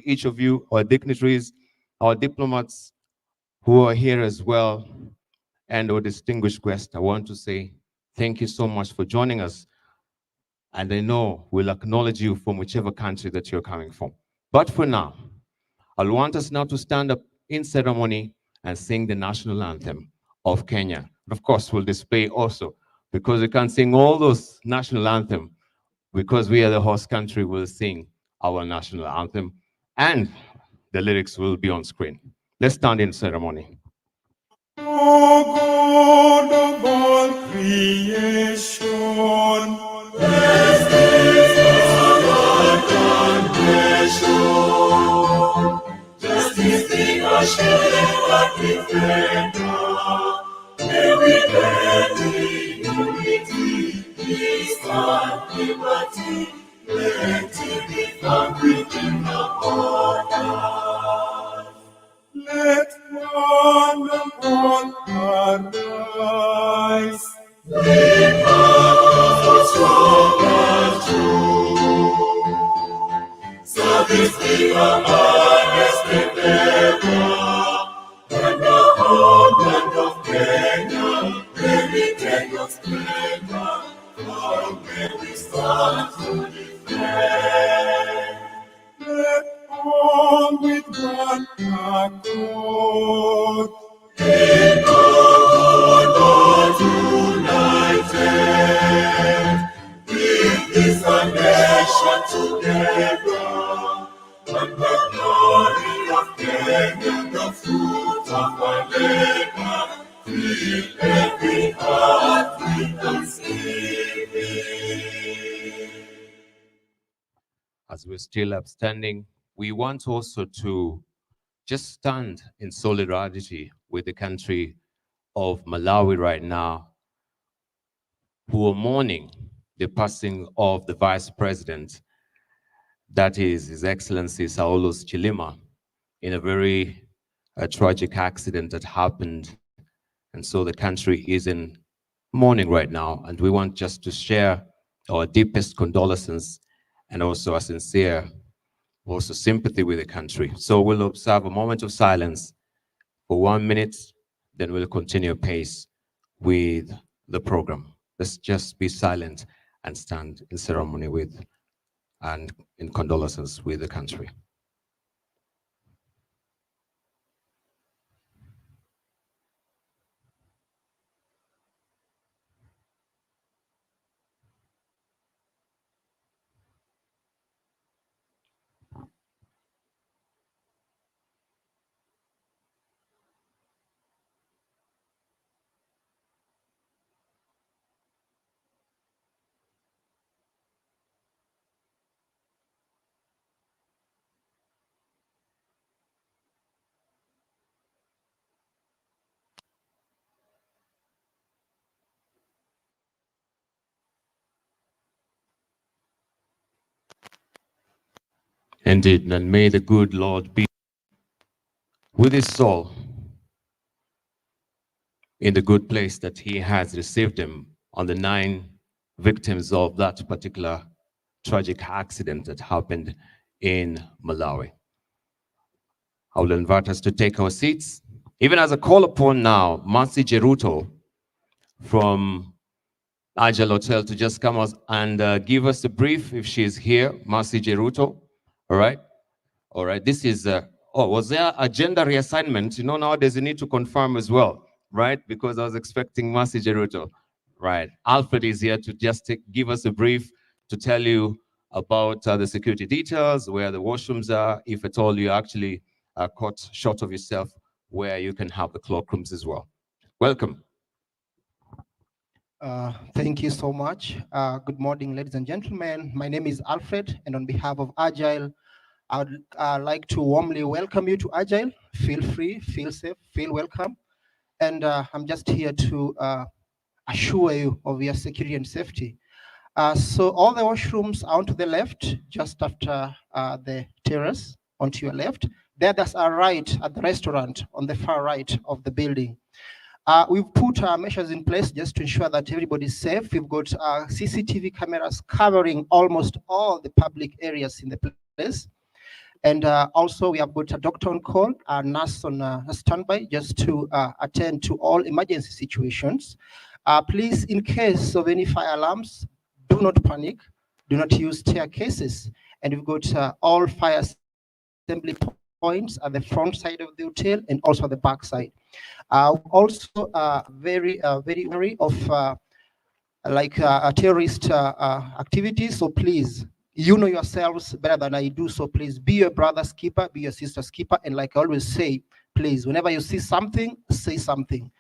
each of you, our dignitaries, our diplomats who are here as well, and our distinguished guests. I want to say thank you so much for joining us. And I know we'll acknowledge you from whichever country that you're coming from. But for now, I'll want us now to stand up in ceremony and sing the national anthem of Kenya. Of course, we'll display also, because we can't sing all those national anthem, because we are the host country, we'll sing our national anthem, and the lyrics will be on screen. Let's stand in ceremony. O God of all creation, blessed is the nation. Justice the Asher defender. May we live in unity, peace and liberty. Plenty be found within the borders. Let one and all arise. With hearts strong and true. Service be our honest endeavor. And the whole land of Kenya, many Kenyans splendor. Long may we stand to defend. Let all with one accord, in God united, build this nation together, and the glory of Kenya, the fruit of our labor, fill every heart with thanksgiving. As we're still upstanding, we want also to just stand in solidarity with the country of Malawi right now, who are mourning the passing of the vice president, that is His Excellency Saulos Chilima, in a very tragic accident that happened. And so the country is in mourning right now, and we want just to share our deepest condolences and also a sincere also sympathy with the country. So we'll observe a moment of silence for 1 minute, then we'll continue pace with the program. Let's just be silent and stand in ceremony with and in condolences with the country. Indeed, and may the good Lord be with his soul in the good place that he has received him, on the 9 victims of that particular tragic accident that happened in Malawi. I will invite us to take our seats, even as I call upon now Mercy Jeruto from Argyle Hotel to just come us and give us a brief if she's here. Mercy Jeruto, all right? All right, this is, was there a gender reassignment? You know, nowadays you need to confirm as well, right? Because I was expecting Mercy Jeruto. Right, Alfred is here to just give us a brief to tell you about the security details, where the washrooms are, if at all you actually caught short of yourself, where you can have the cloakrooms as well. Welcome. Thank you so much. Good morning, ladies and gentlemen. My name is Alfred, and on behalf of Argyle, I would like to warmly welcome you to Argyle. Feel free, feel safe, feel welcome. And I'm just here to assure you of your security and safety. So all the washrooms are to the left, just after the terrace, onto your left. The others are right at the restaurant on the far right of the building. We've put measures in place just to ensure that everybody is safe. We've got CCTV cameras covering almost all the public areas in the place. And also, we have got a doctor on call, a nurse on standby, just to attend to all emergency situations. Please, in case of any fire alarms, do not panic. Do not use staircases. And we've got all fire assembly points at the front side of the hotel and also at the back side. Also very wary of terrorist activities. So please, you know yourselves better than I do. So please be your brother's keeper, be your sister's keeper. And like I always say, please, whenever you see something, say something.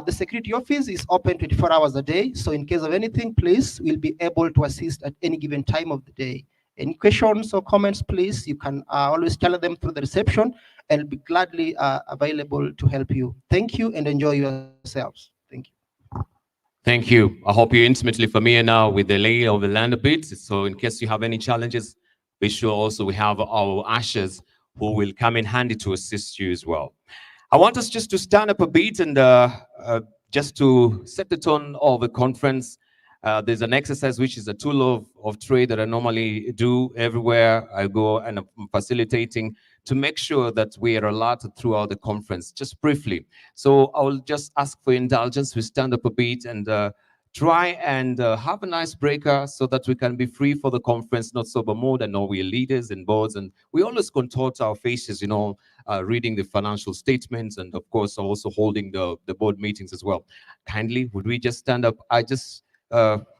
The security office is open 24 hours a day. So in case of anything, please, we'll be able to assist at any given time of the day. Any questions or comments, please, you can always tell them through the reception, and I'll be gladly available to help you. Thank you and enjoy yourselves. Thank you. Thank you. I hope you're intimately familiar now with the lay of the land a bit. So in case you have any challenges, be sure also we have our ushers who will come in handy to assist you as well. I want us just to stand up a bit and just to set the tone of the conference. There's an exercise which is a tool of trade that I normally do everywhere I go, and I'm facilitating to make sure that we are alerted throughout the conference, just briefly. So I will just ask for indulgence. We stand up a bit and try and have an icebreaker so that we can be free for the conference, not sober mode. I know we're leaders and boards, and we always contort our faces, you know, reading the financial statements, and of course also holding the board meetings as well. Kindly, would we just stand up? I just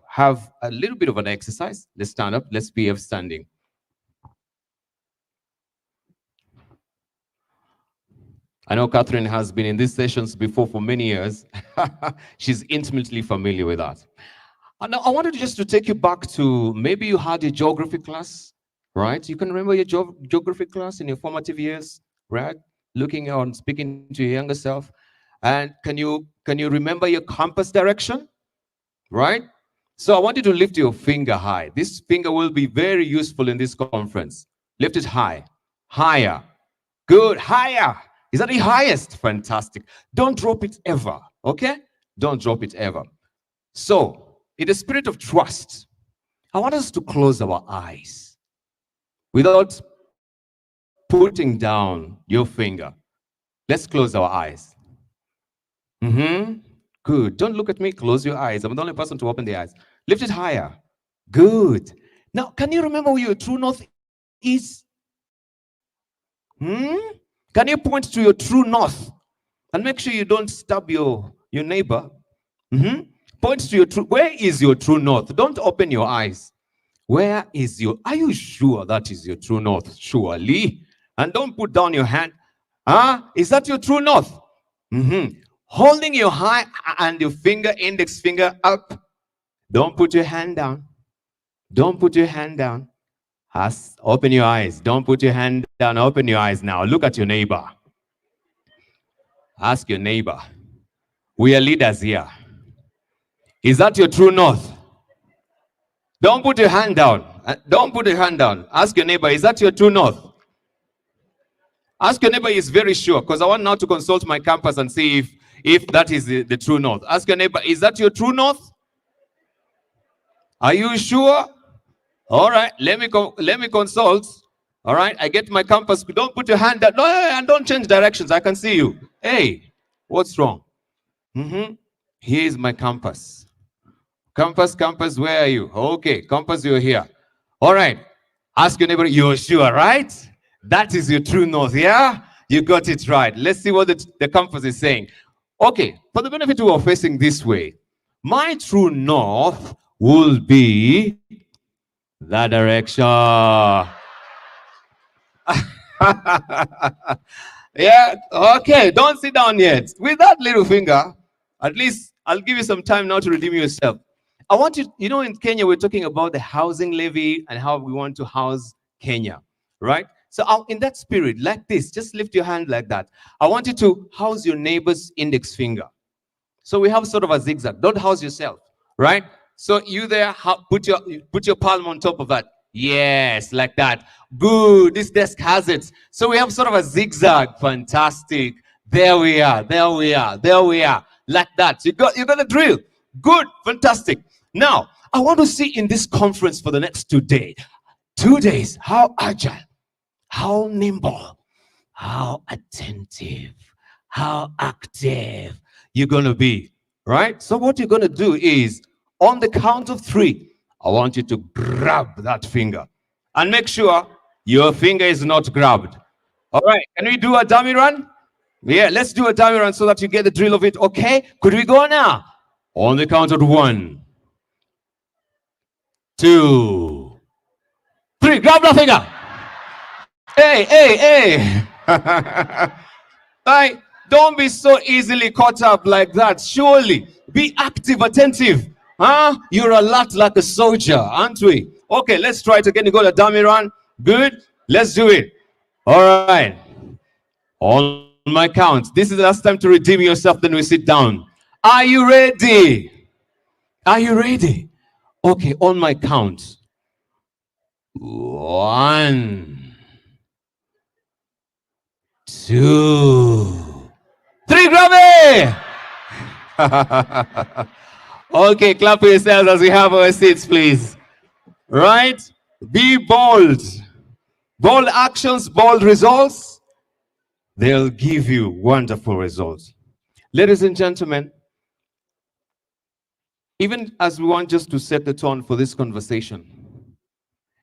have a little bit of an exercise. Let's stand up. Let's behave standing. I know Catherine has been in these sessions before for many years. She's intimately familiar with that. And I wanted just to take you back to maybe you had a geography class, right? You can remember your geography class in your formative years, right? Looking on, speaking to your younger self. And can you remember your compass direction, right? So I want you to lift your finger high. This finger will be very useful in this conference. Lift it high, higher, good, higher. Is that the highest? Fantastic. Don't drop it ever, okay? Don't drop it ever. So, in the spirit of trust, I want us to close our eyes without putting down your finger. Let's close our eyes. Good. Don't look at me. Close your eyes. I'm the only person to open the eyes. Lift it higher. Good. Now, can you remember where your true north is? Can you point to your true north? And make sure you don't stab your neighbor. Point to your true. Where is your true north? Don't open your eyes. Where is your? Are you sure that is your true north? Surely. And don't put down your hand. Is that your true north? Holding your high and your finger, index finger up. Don't put your hand down. Don't put your hand down. Open your eyes. Don't put your hand down. Open your eyes now. Look at your neighbor. Ask your neighbor. We are leaders here. Is that your true north? Don't put your hand down. Don't put your hand down. Ask your neighbor. Is that your true north? Ask your neighbor. He's very sure, because I want now to consult my campus and see if that is the true north. Ask your neighbor. Is that your true north? Are you sure? All right, let me consult. All right, I get my compass. Don't put your hand down. No, and don't change directions. I can see you. Hey, what's wrong? Here is my compass. Compass, where are you? Okay, compass, you're here. All right, ask your neighbor, you're sure, right? That is your true north, yeah? You got it right. Let's see what the compass is saying. Okay, for the benefit who are facing this way, my true north will be that direction. Yeah, okay, don't sit down yet. With that little finger, at least I'll give you some time now to redeem yourself. I want you know, in Kenya, we're talking about the housing levy and how we want to house Kenya, right? So in that spirit, like this, just lift your hand like that. I want you to house your neighbor's index finger. So we have sort of a zigzag. Don't house yourself, right? So you there, put your palm on top of that. Yes, like that. Good. This desk has it. So we have sort of a zigzag. Fantastic. There we are. There we are. There we are. Like that. You got the drill. Good. Fantastic. Now, I want to see in this conference for the next 2 days. 2 days. How agile, how nimble, how attentive, how active you're going to be, right? So what you're going to do is, on the count of 3, I want you to grab that finger and make sure your finger is not grabbed. All right, can we do a dummy run? Yeah, let's do a dummy run so that you get the drill of it. Okay, could we go now? On the count of 1, 2, 3. Grab that finger. Hey, hey, hey. Like, don't be so easily caught up like that. Surely, be active, attentive. Huh? You're alert like a soldier, aren't we? Okay, let's try it again. You got a dummy run. Good. Let's do it. All right. On my count. This is the last time to redeem yourself. Then we sit down. Are you ready? Are you ready? Okay, on my count. 1, 2, 3. Grab it! Okay, clap for yourselves as we have our seats, please. Right? Be bold. Bold actions, bold results. They'll give you wonderful results. Ladies and gentlemen, even as we want just to set the tone for this conversation,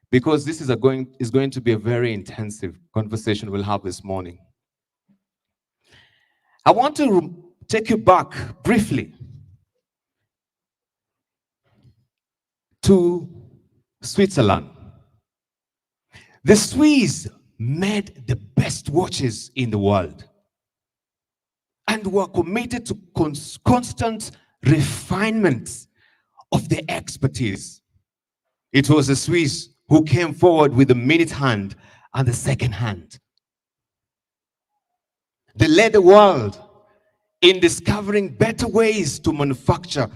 because this is going to be a very intensive conversation we'll have this morning. I want to take you back briefly to Switzerland. The Swiss made the best watches in the world and were committed to constant refinement of their expertise. It was the Swiss who came forward with the minute hand and the second hand. They led the world in discovering better ways to manufacture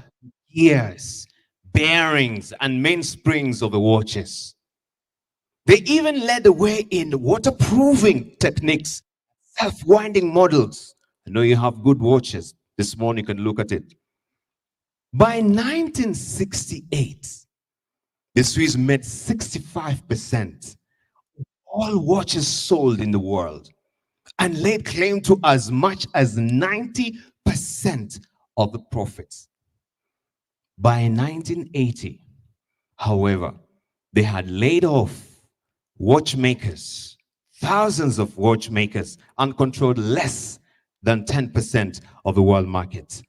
gears, bearings, and mainsprings of the watches. They even led the way in waterproofing techniques, self-winding models. I know you have good watches. This morning you can look at it. By 1968, the Swiss made 65% of all watches sold in the world and laid claim to as much as 90% of the profits. By 1980, however, they had laid off watchmakers, thousands of watchmakers, and controlled less than 10% of the world market.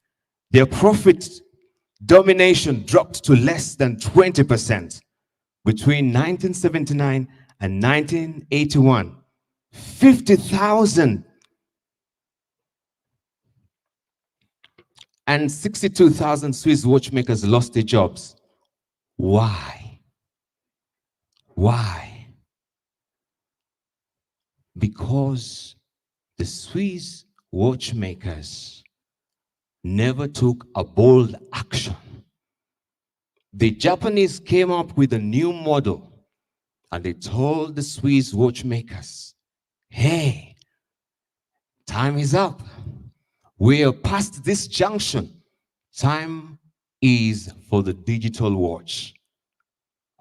Their profit domination dropped to less than 20%. Between 1979 and 1981, 50,000 and 62,000 Swiss watchmakers lost their jobs. Why? Why? Because the Swiss watchmakers never took a bold action. The Japanese came up with a new model and they told the Swiss watchmakers, hey, time is up. We are past this junction. Time is for the digital watch.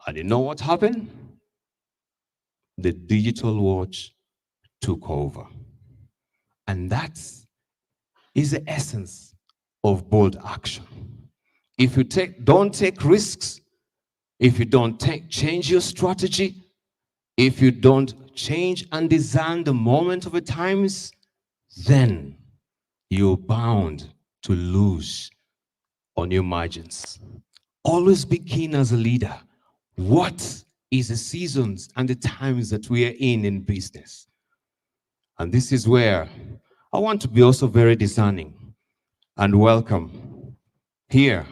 And you know what happened? The digital watch took over. And that is the essence of bold action. If you don't take risks, if you don't change your strategy, if you don't change and design the moment of the times, then you're bound to lose on your margins. Always be keen as a leader. What is the seasons and the times that we are in business? And this is where I want to be also very discerning and welcome here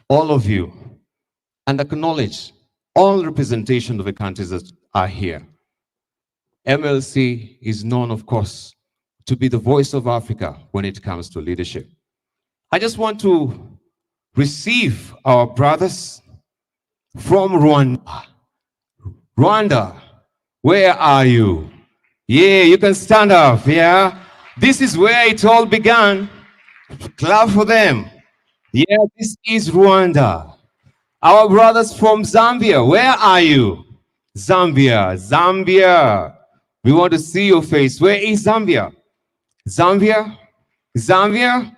all of you and acknowledge all representation of the countries that are here. MLC is known, of course, to be the voice of Africa when it comes to leadership. I just want to receive our brothers from Rwanda. Rwanda, where are you? Yeah, you can stand up, yeah? This is where it all began. Clap for them. Yeah, this is Rwanda. Our brothers from Zambia, where are you? Zambia, Zambia. We want to see your face. Where is Zambia? Zambia? Zambia?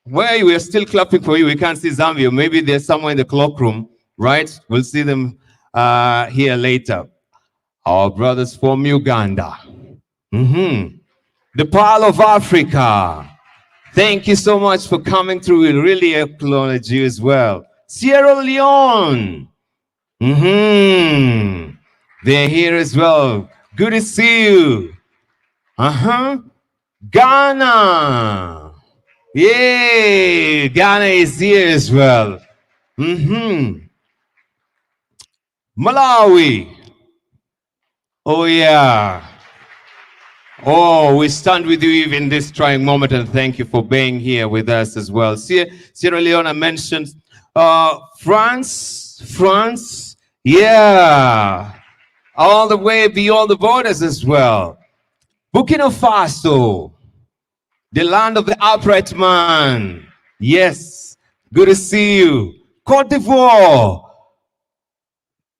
Where are you? We're still clapping for you. We can't see Zambia. Maybe they're somewhere in the cloakroom, right? We'll see them here later. Our brothers from Uganda. The Pearl of Africa. Thank you so much for coming through. We really acknowledge you as well. Sierra Leone. They're here as well. Good to see you. Ghana. Yay! Ghana is here as well. Malawi. Oh, yeah. Oh, we stand with you even this trying moment, and thank you for being here with us as well. Sierra Leone, I mentioned France, yeah, all the way beyond the borders as well. Burkina Faso, the land of the upright man. Yes, good to see you. Cote d'Ivoire,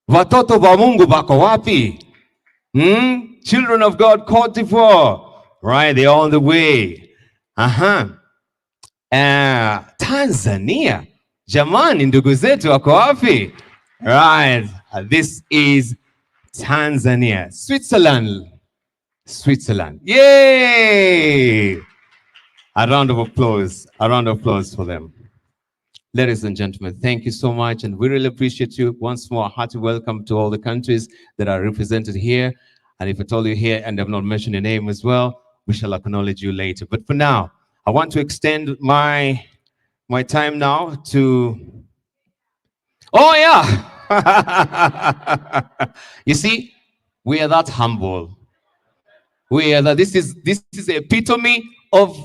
watoto wa Mungu bako wapi? Children of God, Cote d'Ivoire. Right, they're on the way. Tanzania. Jamani, ndugu zetu wako wapi? Right, this is Tanzania. Switzerland. Yay! A round of applause for them. Ladies and gentlemen, thank you so much, and we really appreciate you. Once more, hearty welcome to all the countries that are represented here. And if at all you're here and I've not mentioned your name as well, we shall acknowledge you later. But for now, I want to extend my time now to... Oh, yeah! You see, we are that humble. This is the epitome of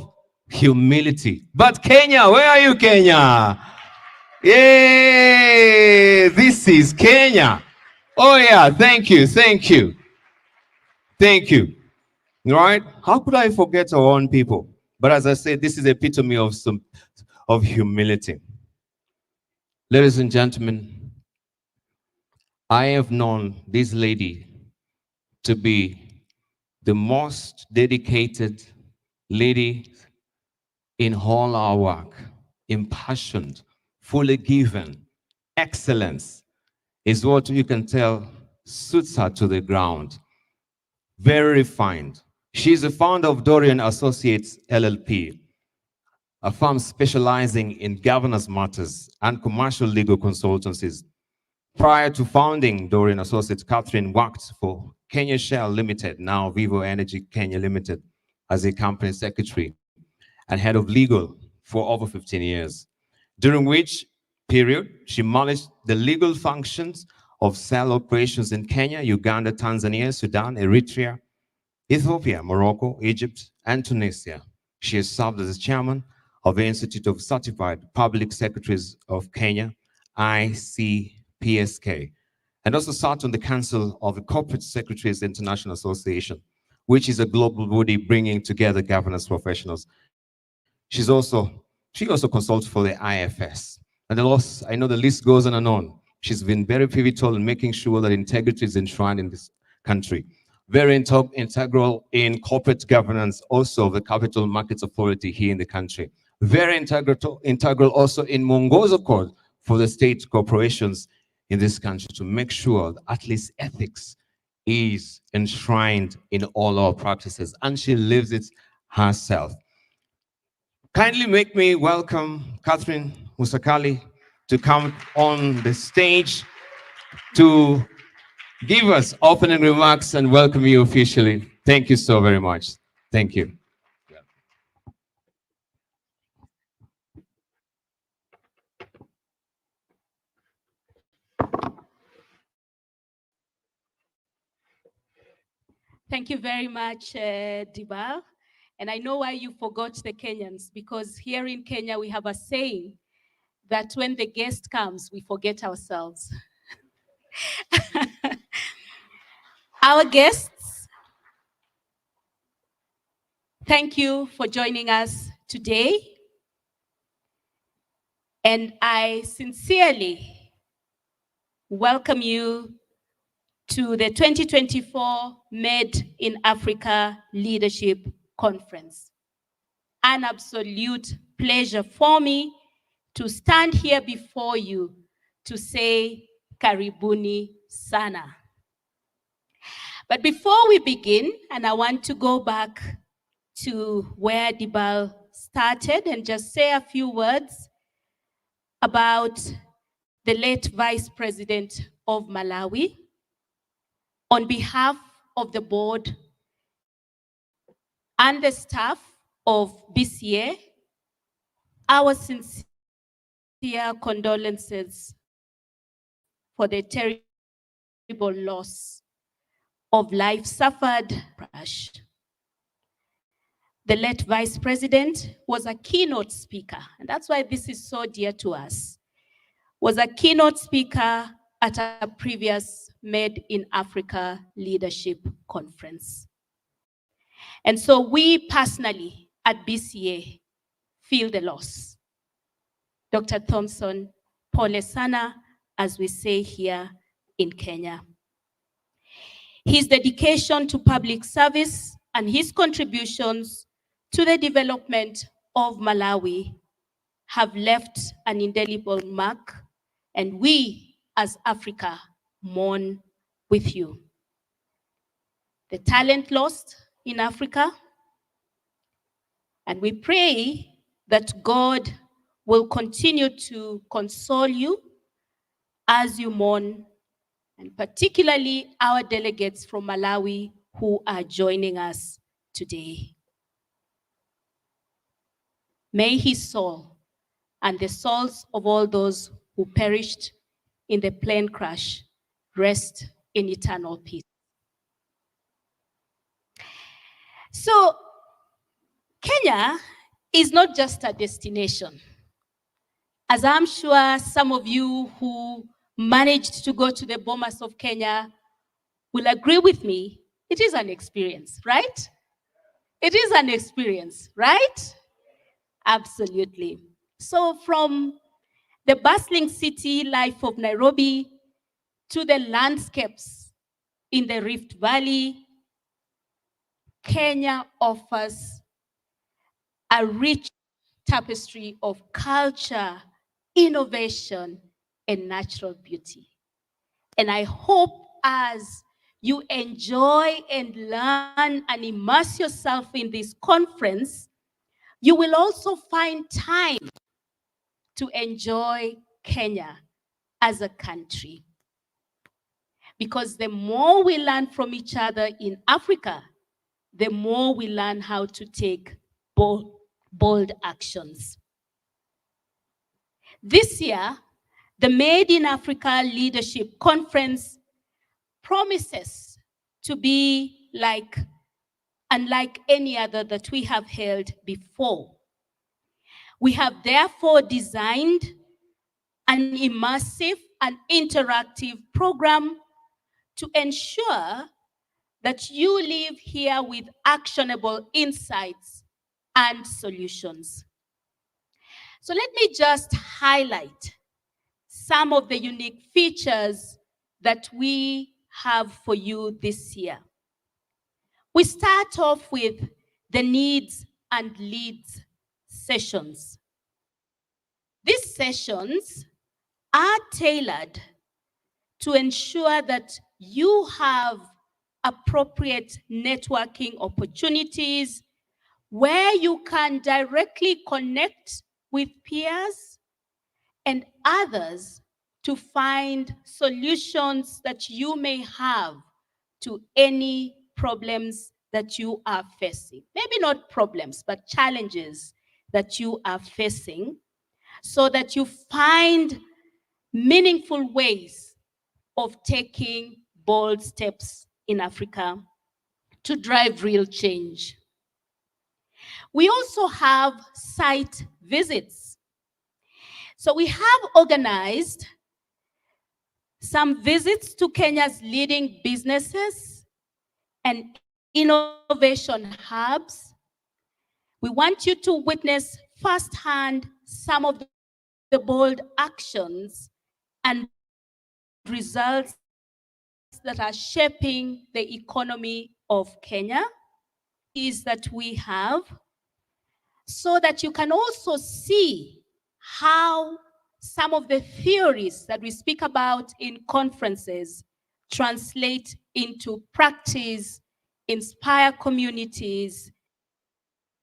humility. But Kenya, where are you, Kenya? Yay! This is Kenya. Oh yeah, thank you. All right? How could I forget our own people? But as I said, this is the epitome of humility. Ladies and gentlemen, I have known this lady to be the most dedicated lady in all our work, impassioned, fully given. Excellence is what you can tell suits her to the ground. Very refined. She's the founder of Dorian Associates LLP, a firm specializing in governance matters and commercial legal consultancies. Prior to founding Dorian Associates, Catherine worked for Kenya Shell Limited, now Vivo Energy Kenya Limited, as a company secretary and head of legal for over 15 years, during which period she managed the legal functions of cell operations in Kenya, Uganda, Tanzania, Sudan, Eritrea, Ethiopia, Morocco, Egypt, and Tunisia. She has served as chairman of the Institute of Certified Public Secretaries of Kenya, ICPSK, and also sat on the Council of the Corporate Secretaries International Association, which is a global body bringing together governance professionals. She also consults for the IFS. And I know the list goes on and on. She's been very pivotal in making sure that integrity is enshrined in this country. Very integral in corporate governance, also the Capital Markets Authority here in the country. Very integral also in Mwongozo Code for the state corporations in this country to make sure that at least ethics is enshrined in all our practices, and she lives it herself. Kindly make me welcome Catherine Musakali to come on the stage to give us opening remarks and welcome you officially. Thank you so very much. Thank you. Thank you very much, Dibal. And I know why you forgot the Kenyans, because here in Kenya, we have a saying that when the guest comes, we forget ourselves. Our guests, thank you for joining us today. And I sincerely welcome you to the 2024 Made in Africa Leadership Conference. An absolute pleasure for me to stand here before you to say karibuni sana. But before we begin, and I want to go back to where Dibal started and just say a few words about the late Vice President of Malawi. On behalf of the board and the staff of BCA, our sincere condolences for the terrible loss of life suffered crash. The late Vice President was a keynote speaker, and that's why this is so dear to us, was a keynote speaker at a previous Made in Africa Leadership Conference. And so we personally at BCA feel the loss. Dr. Thompson, pole sana, as we say here in Kenya. His dedication to public service and his contributions to the development of Malawi have left an indelible mark, and we as Africa mourn with you. The talent lost in Africa, and we pray that God will continue to console you as you mourn, and particularly our delegates from Malawi who are joining us today. May his soul and the souls of all those who perished in the plane crash rest in eternal peace. So, Kenya is not just a destination. As I'm sure some of you who managed to go to the Bomas of Kenya will agree with me, it is an experience, right? It is an experience, right? Absolutely. So from the bustling city life of Nairobi to the landscapes in the Rift Valley, Kenya offers a rich tapestry of culture, innovation, and natural beauty. And I hope as you enjoy and learn and immerse yourself in this conference, you will also find time to enjoy Kenya as a country. Because the more we learn from each other in Africa, the more we learn how to take bold actions. This year, the Made in Africa Leadership Conference promises to be unlike any other that we have held before. We have therefore designed an immersive and interactive program to ensure that you leave here with actionable insights and solutions. So let me just highlight some of the unique features that we have for you this year. We start off with the needs and leads sessions. These sessions are tailored to ensure that you have appropriate networking opportunities where you can directly connect with peers and others to find solutions that you may have to any problems that you are facing. Maybe not problems, but challenges that you are facing, so that you find meaningful ways of taking bold steps in Africa to drive real change. We also have site visits. So we have organized some visits to Kenya's leading businesses and innovation hubs. We want you to witness firsthand some of the bold actions and results that that are shaping the economy of Kenya is that we have, so that you can also see how some of the theories that we speak about in conferences translate into practice, inspire communities,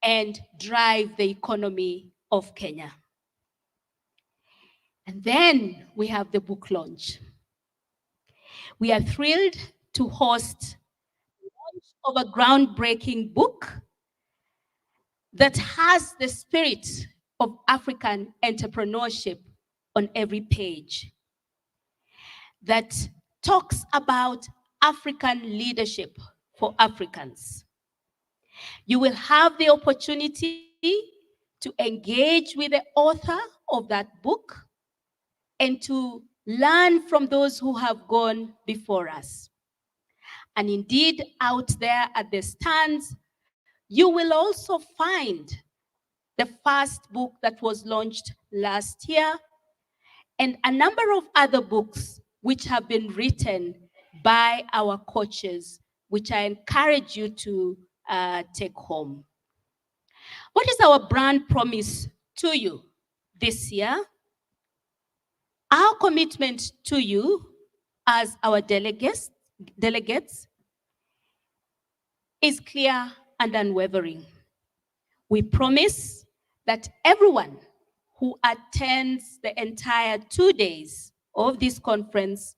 and drive the economy of Kenya. And then we have the book launch. We are thrilled to host the launch of a groundbreaking book that has the spirit of African entrepreneurship on every page, that talks about African leadership for Africans. You will have the opportunity to engage with the author of that book and to learn from those who have gone before us. And indeed, out there at the stands, you will also find the first book that was launched last year, and a number of other books which have been written by our coaches, which I encourage you to take home. What is our brand promise to you this year? Our commitment to you as our delegates is clear and unwavering. We promise that everyone who attends the entire 2 days of this conference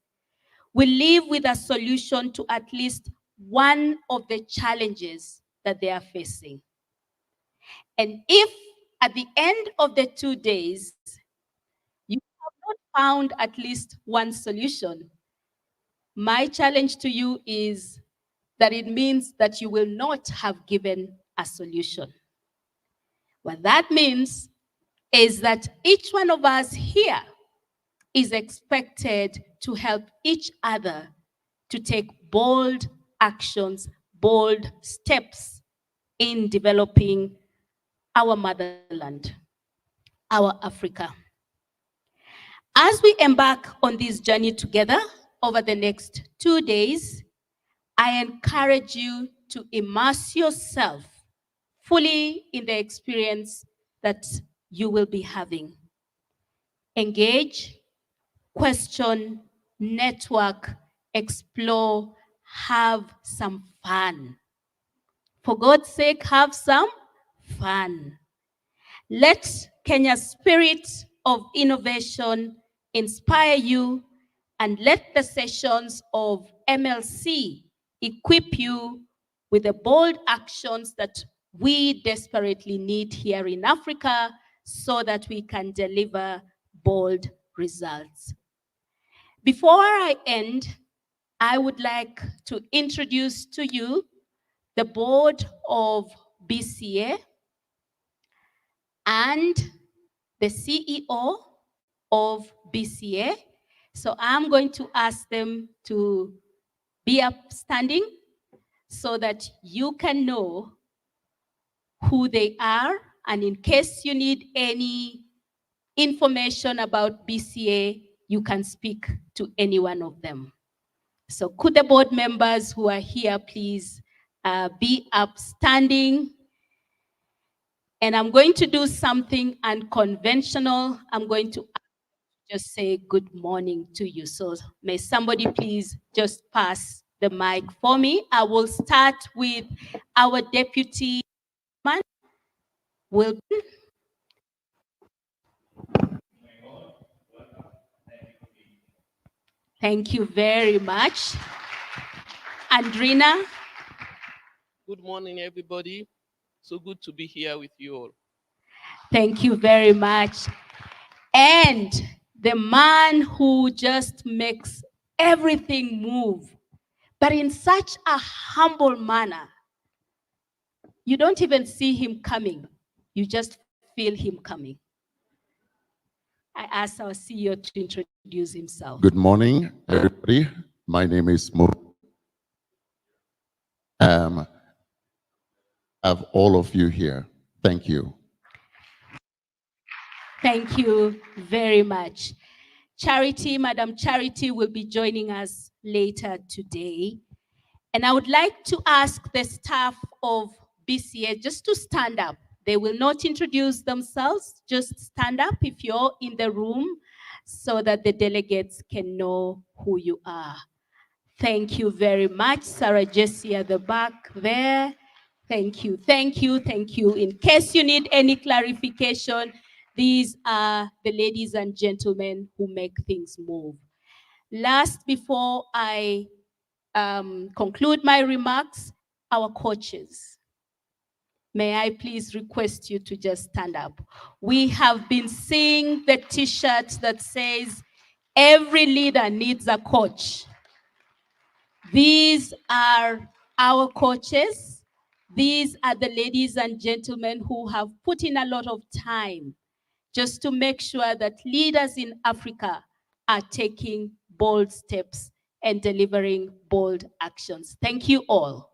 will leave with a solution to at least one of the challenges that they are facing. And if at the end of the 2 days, you have not found at least one solution, my challenge to you is that it means that you will not have given a solution. What that means is that each one of us here is expected to help each other to take bold actions, bold steps in developing our motherland, our Africa. As we embark on this journey together over the next 2 days, I encourage you to immerse yourself fully in the experience that you will be having. Engage, question, network, explore, have some fun. For God's sake, have some fun. Let Kenya's spirit of innovation inspire you, and let the sessions of MLC equip you with the bold actions that we desperately need here in Africa so that we can deliver bold results. Before I end, I would like to introduce to you the board of BCA and the CEO of BCA. So I'm going to ask them to be upstanding so that you can know who they are, and in case you need any information about BCA, you can speak to any one of them. So could the board members who are here please be upstanding? And I'm going to do something unconventional. I'm going to just say good morning to you. So may somebody please just pass the mic for me. I will start with our deputy man, Wilton. Thank you very much. Andrina. Good morning, everybody. So good to be here with you all. Thank you very much. And the man who just makes everything move, but in such a humble manner. You don't even see him coming. You just feel him coming. I ask our CEO to introduce himself. Good morning, everybody. My name is Mo. I have all of you here. Thank you. Thank you very much. Charity, Madam Charity will be joining us later today. And I would like to ask the staff of BCA just to stand up. They will not introduce themselves, just stand up if you're in the room so that the delegates can know who you are. Thank you very much, Sarah Jessie at the back there. Thank you, thank you, thank you. In case you need any clarification, these are the ladies and gentlemen who make things move. Last, before I conclude my remarks, our coaches. May I please request you to just stand up. We have been seeing the t-shirt that says, every leader needs a coach. These are our coaches. These are the ladies and gentlemen who have put in a lot of time just to make sure that leaders in Africa are taking bold steps and delivering bold actions. Thank you all.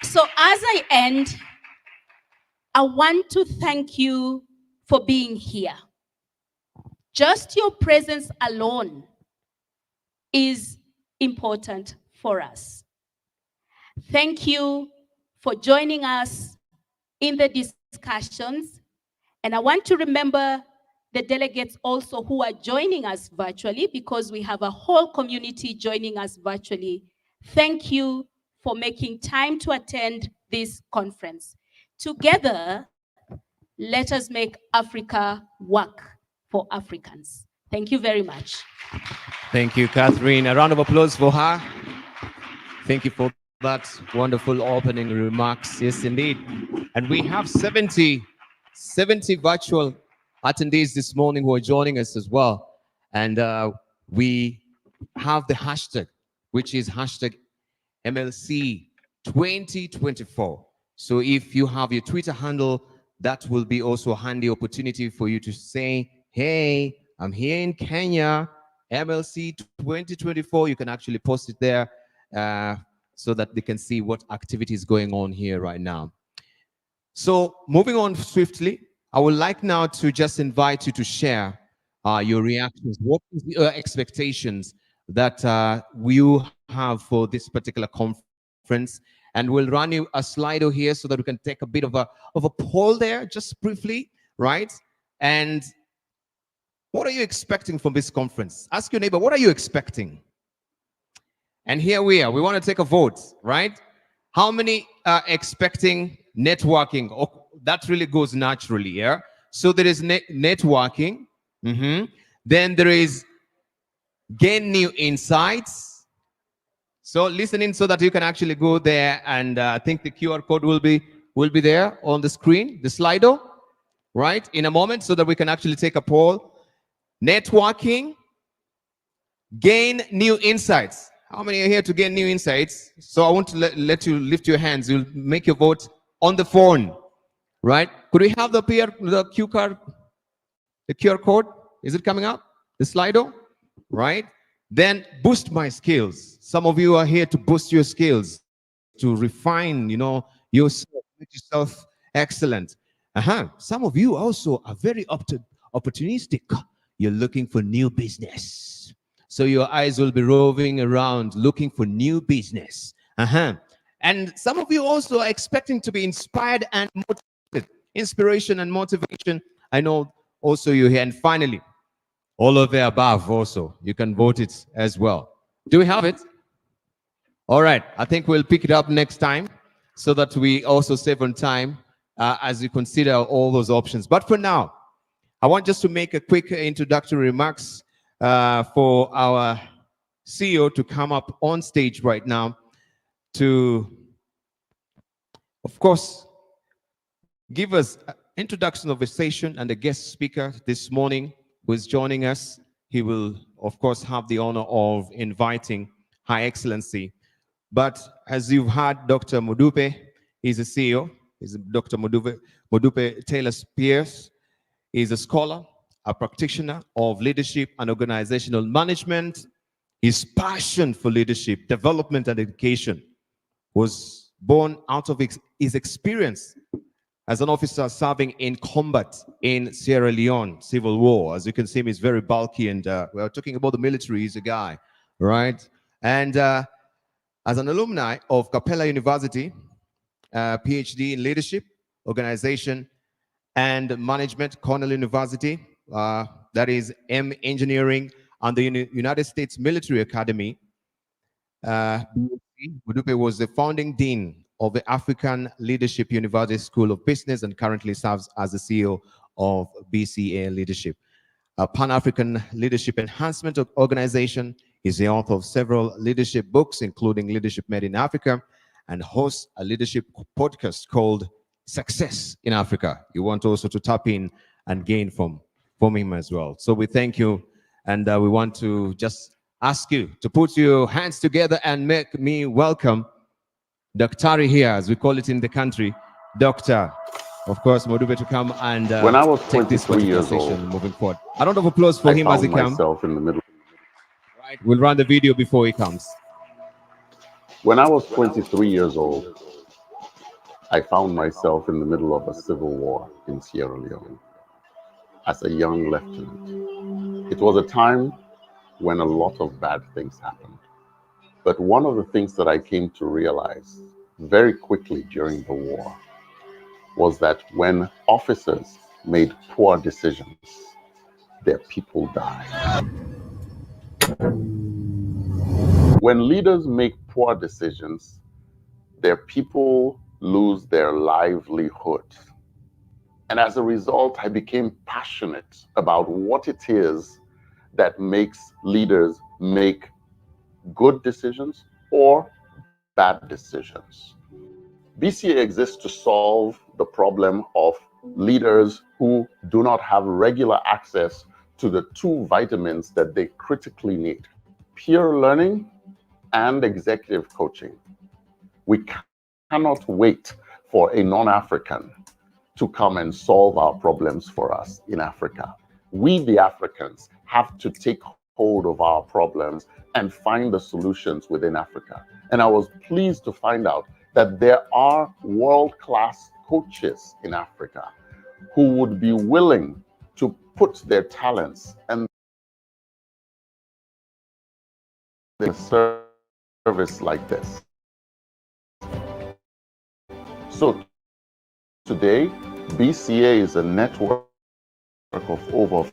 So as I end, I want to thank you for being here. Just your presence alone is important for us. Thank you for joining us in the discussions. And I want to remember the delegates also who are joining us virtually, because we have a whole community joining us virtually. Thank you for making time to attend this conference. Together, let us make Africa work for Africans. Thank you very much. Thank you, Catherine. A round of applause for her. Thank you for that wonderful opening remarks. Yes, indeed. And we have 70 virtual attendees this morning who are joining us as well. And we have the hashtag, which is hashtag MLC 2024. So if you have your Twitter handle, that will be also a handy opportunity for you to say, hey, I'm here in Kenya, MLC 2024. You can actually post it there so that they can see what activity is going on here right now. So moving on swiftly, I would like now to just invite you to share your reactions. What is your expectations that you have for this particular conference? And we'll run you a Slido here so that we can take a bit of a poll there, just briefly, right? And what are you expecting from this conference? Ask your neighbor, what are you expecting? And here we are. We want to take a vote, right? How many are expecting networking? Oh, that really goes naturally, yeah? So there is networking. Then there is gain new insights. So listen in so that you can actually go there, and I think the QR code will be there on the screen, the Slido, right? In a moment, so that we can actually take a poll. Networking, gain new insights. How many are here to gain new insights? So I want to let you lift your hands. You'll make your vote on the phone, right? Could we have the QR code? Is it coming up? The Slido, right? Then boost my skills. Some of you are here to boost your skills, to refine, yourself, make yourself excellent. Some of you also are very opportunistic. You're looking for new business. So your eyes will be roving around looking for new business. And some of you also are expecting to be inspired and motivated. Inspiration and motivation. I know also you're here. And finally, all of the above also. You can vote it as well. Do we have it? All right. I think we'll pick it up next time so that we also save on time as we consider all those options. But for now, I want just to make a quick introductory remarks for our CEO to come up on stage right now to, of course, give us an introduction of the session and the guest speaker this morning who is joining us. He will, of course, have the honor of inviting High Excellency. But as you've heard, Dr. Modupe is a CEO. He's Dr. Modupe Taylor Spears. He's a scholar, a practitioner of leadership and organizational management. His passion for leadership, development, and education was born out of his experience as an officer serving in combat in Sierra Leone civil war. As you can see, he's very bulky, and we're talking about the military. He's a guy, right? And as an alumni of Capella University, PhD in leadership, organization, and management, Cornell University, that is M Engineering, and the United States Military Academy. Modupe was the founding dean of the African Leadership University School of Business and currently serves as the CEO of BCA Leadership, a Pan-African Leadership Enhancement Organization. He's the author of several leadership books, including Leadership Made in Africa, and hosts a leadership podcast called Success in Africa. You want also to tap in and gain from him as well. So we thank you, and we want to just ask you to put your hands together and make me welcome Daktari here, as we call it in the country, Doctor, of course, Modupe, to come and when I was take this 23 years session old, moving forward. A round of applause for him as he comes. myself in the middle. Right, we'll run the video before he comes. When I was 23 years old, I found myself in the middle of a civil war in Sierra Leone as a young lieutenant. It was a time when a lot of bad things happened. But one of the things that I came to realize very quickly during the war was that when officers made poor decisions, their people died. When leaders make poor decisions, their people lose their livelihood. And as a result, I became passionate about what it is that makes leaders make good decisions or bad decisions. BCA exists to solve the problem of leaders who do not have regular access to the two vitamins that they critically need: peer learning and executive coaching. We cannot wait for a non-African to come and solve our problems for us in Africa. We, the Africans, have to take hold of our problems and find the solutions within Africa. And I was pleased to find out that there are world-class coaches in Africa who would be willing to put their talents and their service like this. So today, BCA is a network of over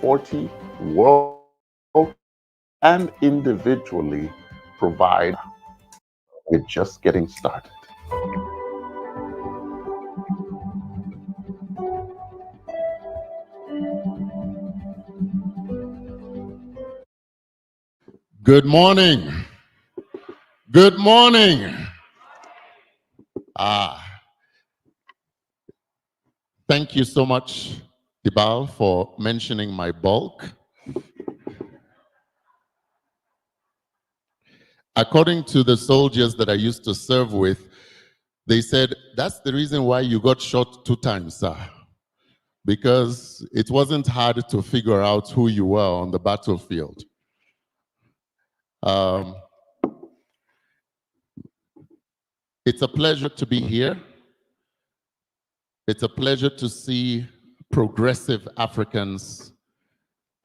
40 world and individually provide. We're just getting started. Good morning. Good morning. Thank you so much, Dibal, for mentioning my bulk. According to the soldiers that I used to serve with, they said, that's the reason why you got shot 2 times, sir. Because it wasn't hard to figure out who you were on the battlefield. It's a pleasure to be here. It's a pleasure to see progressive Africans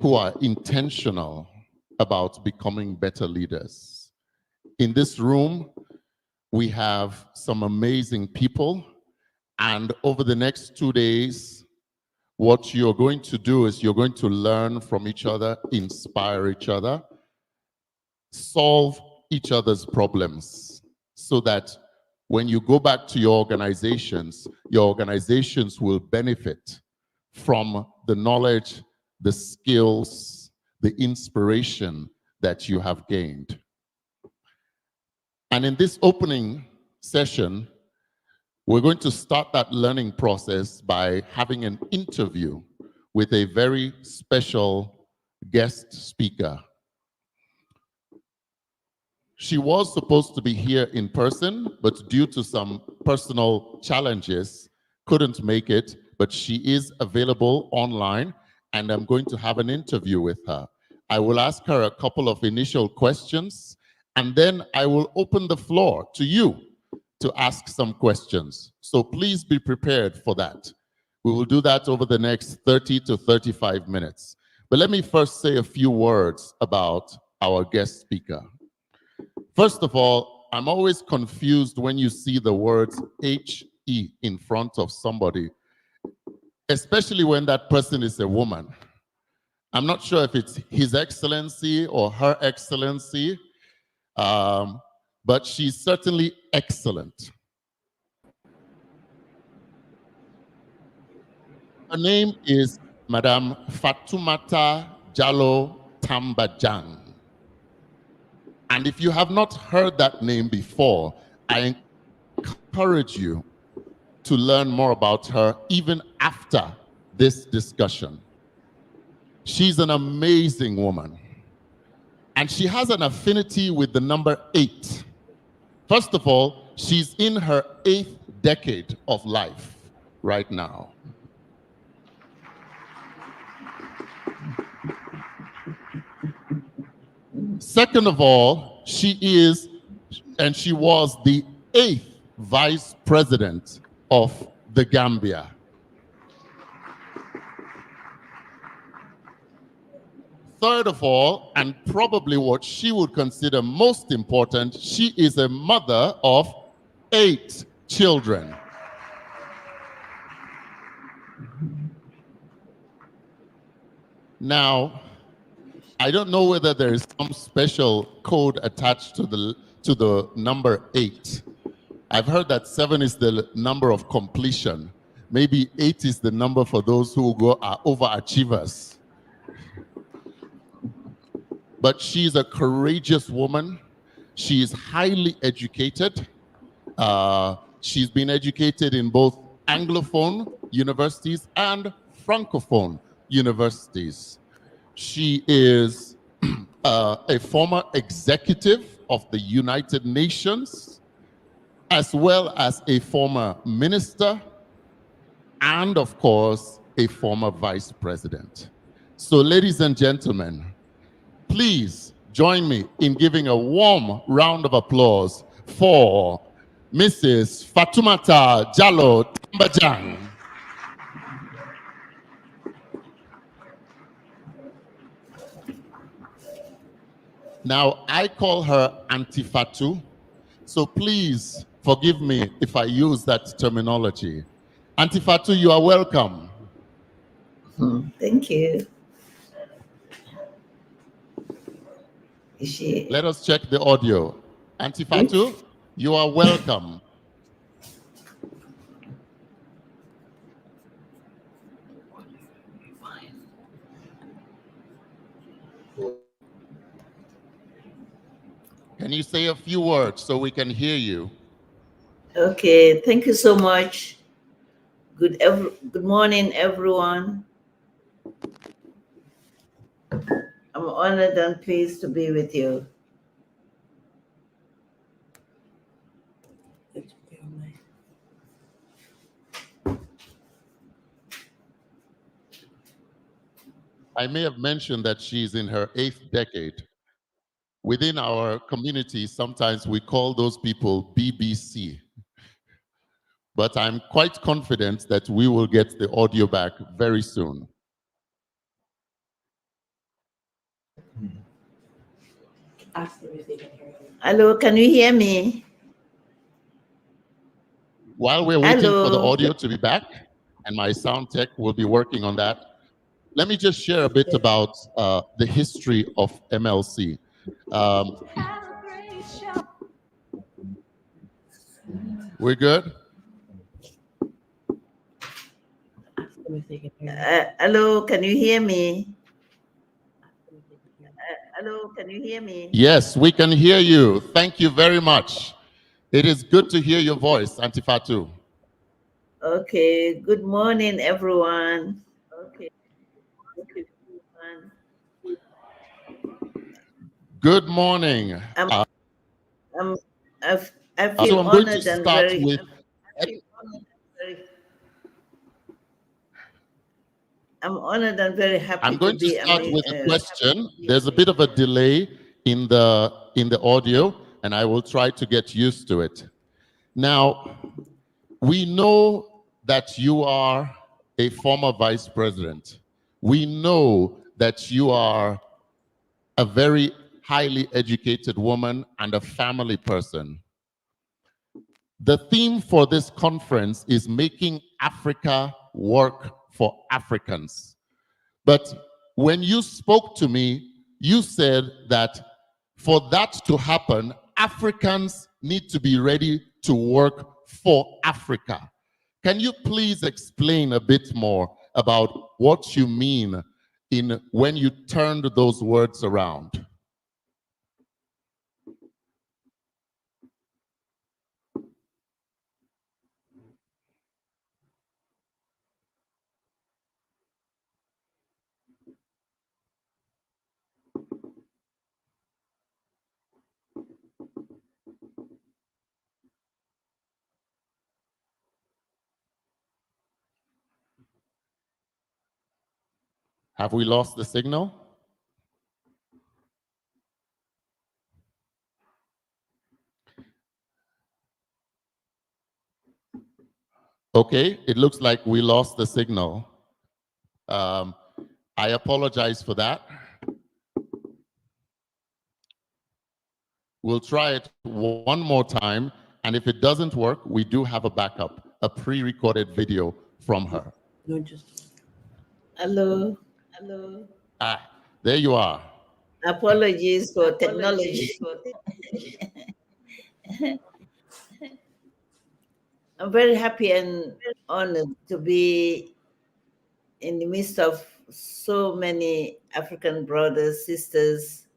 who are intentional about becoming better leaders. In this room, we have some amazing people, and over the next 2 days, what you're going to do is you're going to learn from each other, inspire each other, solve each other's problems, so that when you go back to your organizations will benefit from the knowledge, the skills, the inspiration that you have gained. And in this opening session, we're going to start that learning process by having an interview with a very special guest speaker. She was supposed to be here in person, but due to some personal challenges, couldn't make it, but she is available online, and I'm going to have an interview with her. I will ask her a couple of initial questions, and then I will open the floor to you to ask some questions. So please be prepared for that. We will do that over the next 30 to 35 minutes. But let me first say a few words about our guest speaker. First of all, I'm always confused when you see the words HE in front of somebody, especially when that person is a woman. I'm not sure if it's His Excellency or Her Excellency, but she's certainly excellent. Her name is Madame Fatoumata Jallow Tambajang. And if you have not heard that name before, I encourage you to learn more about her even after this discussion. She's an amazing woman. And she has an affinity with the number 8. First of all, she's in her 8th decade of life right now. Second of all, she is, and she was the 8th vice president of the Gambia. Third of all, and probably what she would consider most important, she is a mother of 8 children. Now, I don't know whether there is some special code attached to the number 8. I've heard that 7 is the number of completion. Maybe 8 is the number for those who are overachievers. But she's a courageous woman. She is highly educated. She's been educated in both Anglophone universities and Francophone universities. She is a former executive of the United Nations, as well as a former minister, and of course, a former vice president. So, ladies and gentlemen, please join me in giving a warm round of applause for Mrs. Fatoumata Jallow Tambajang. Now, I call her Auntie Fatou, so please forgive me if I use that terminology. Auntie Fatou, you are welcome. Thank you. Let us check the audio. Auntie Fatou, you are welcome. Can you say a few words so we can hear you? Okay, thank you so much. Good morning, everyone. I'm honored and pleased to be with you. I may have mentioned that she's in her 8th decade. Within our community, sometimes we call those people BBC. But I'm quite confident that we will get the audio back very soon. Hello, can you hear me? While we're waiting for the audio to be back, and my sound tech will be working on that, let me just share a bit about the history of MLC. We're good? Hello, can you hear me? Hello, can you hear me? Yes, we can hear you. Thank you very much. It is good to hear your voice, Auntie Fatou. Okay, good morning, everyone. Okay. Good morning. I feel so I'm going to honored and start very... with... I'm honored and very happy I'm going to start with a a question. There's a bit of a delay in the audio, and I will try to get used to it. Now, we know that you are a former vice president. We know that you are a very highly educated woman and a family person. The theme for this conference is making Africa work for Africans. But when you spoke to me, you said that for that to happen, Africans need to be ready to work for Africa. Can you please explain a bit more about what you mean in when you turned those words around? Have we lost the signal? Okay, it looks like we lost the signal. I apologize for that. We'll try it one more time, and if it doesn't work, we do have a backup, a pre-recorded video from her. No, just hello. Hello. Ah, there you are. Apologies for technology. I'm very happy and honored to be in the midst of so many African brothers, sisters,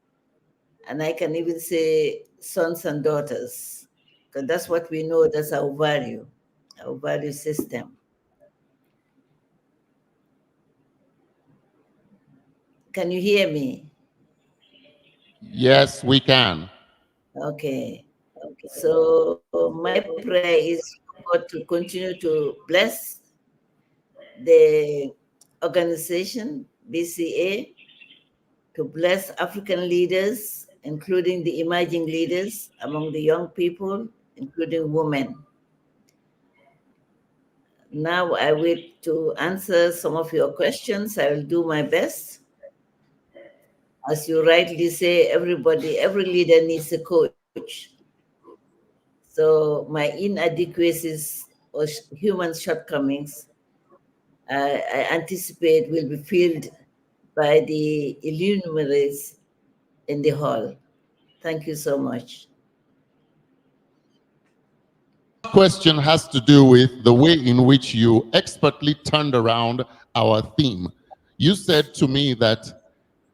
and I can even say sons and daughters, because that's what we know, that's our value system. Can you hear me? Yes, we can. Okay. So my prayer is for God to continue to bless the organization, BCA, to bless African leaders, including the emerging leaders among the young people, including women. Now I wait to answer some of your questions. I will do my best. As you rightly say, every leader needs a coach. So my inadequacies or human shortcomings, I anticipate will be filled by the illuminaries in the hall. Thank you so much. Question has to do with the way in which you expertly turned around our theme. You said to me that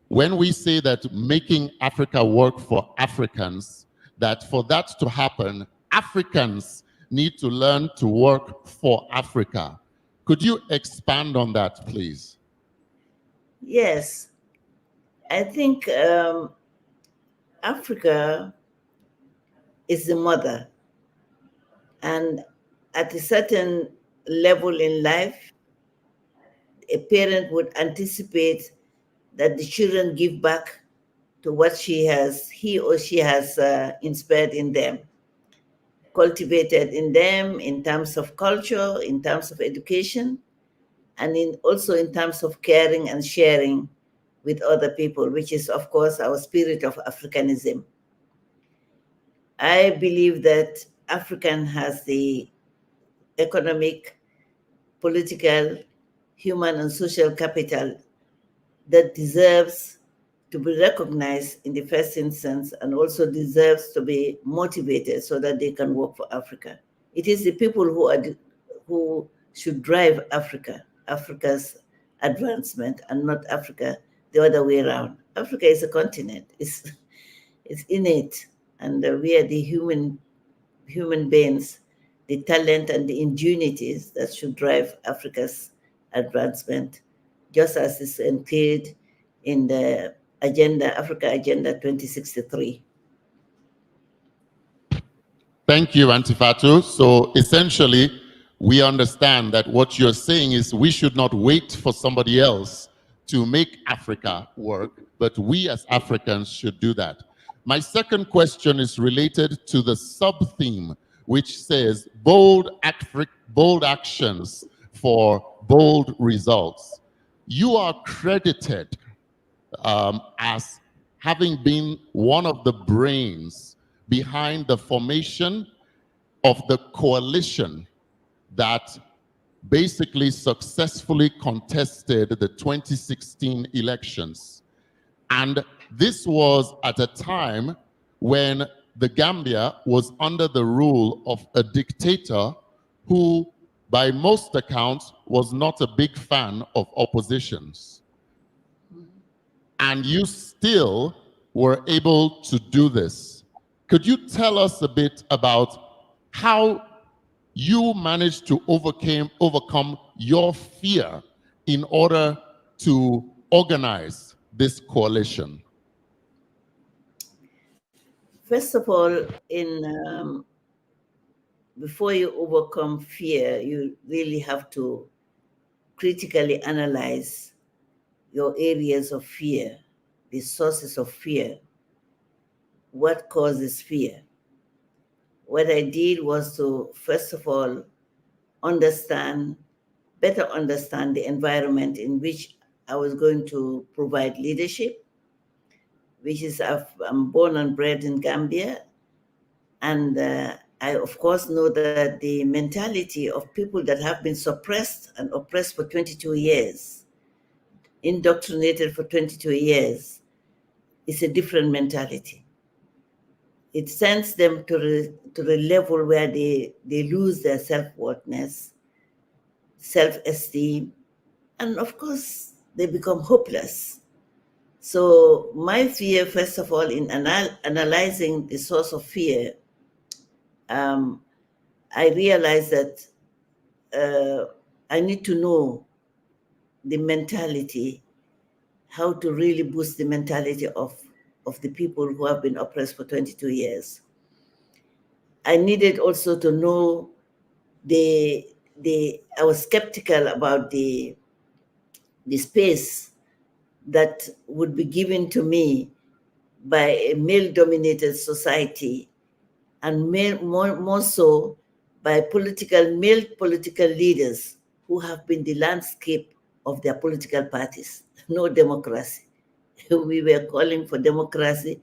when we say that making Africa work for Africans, that for that to happen, Africans need to learn to work for Africa. Could you expand on that, please? Yes, I think Africa is the mother. And at a certain level in life, a parent would anticipate that the children give back to what he or she has inspired in them, cultivated in them in terms of culture, in terms of education, and also in terms of caring and sharing with other people, which is, of course, our spirit of Africanism. I believe that African has the economic, political, human, and social capital that deserves to be recognized in the first instance and also deserves to be motivated so that they can work for Africa. It is the people who should drive Africa's advancement, and not Africa the other way around. Africa is a continent. It's innate, and we are the human beings, the talent and the ingenuities that should drive Africa's advancement, just as is entailed in the Africa Agenda 2063. Thank you, Auntie Fatu. So essentially, we understand that what you're saying is we should not wait for somebody else to make Africa work, but we as Africans should do that. My second question is related to the sub-theme, which says bold actions for bold results. You are credited as having been one of the brains behind the formation of the coalition that basically successfully contested the 2016 elections. And this was at a time when the Gambia was under the rule of a dictator who, by most accounts, was not a big fan of oppositions. And you still were able to do this. Could you tell us a bit about how you managed to overcome your fear in order to organize this coalition? First of all, before you overcome fear, you really have to critically analyze your areas of fear, the sources of fear, what causes fear. What I did was to, first of all, better understand the environment in which I was going to provide leadership, which is I'm born and bred in Gambia. And I, of course, know that the mentality of people that have been suppressed and oppressed for 22 years, indoctrinated for 22 years, is a different mentality. It sends them to the level where they lose their self-worthness, self-esteem, and of course, they become hopeless. So my fear, first of all, in analyzing the source of fear, I realized that I need to know the mentality, how to really boost the mentality of the people who have been oppressed for 22 years. I needed also to know I was skeptical about the space that would be given to me by a male-dominated society, and more so by male political leaders who have been the landscape of their political parties. No democracy. We were calling for democracy,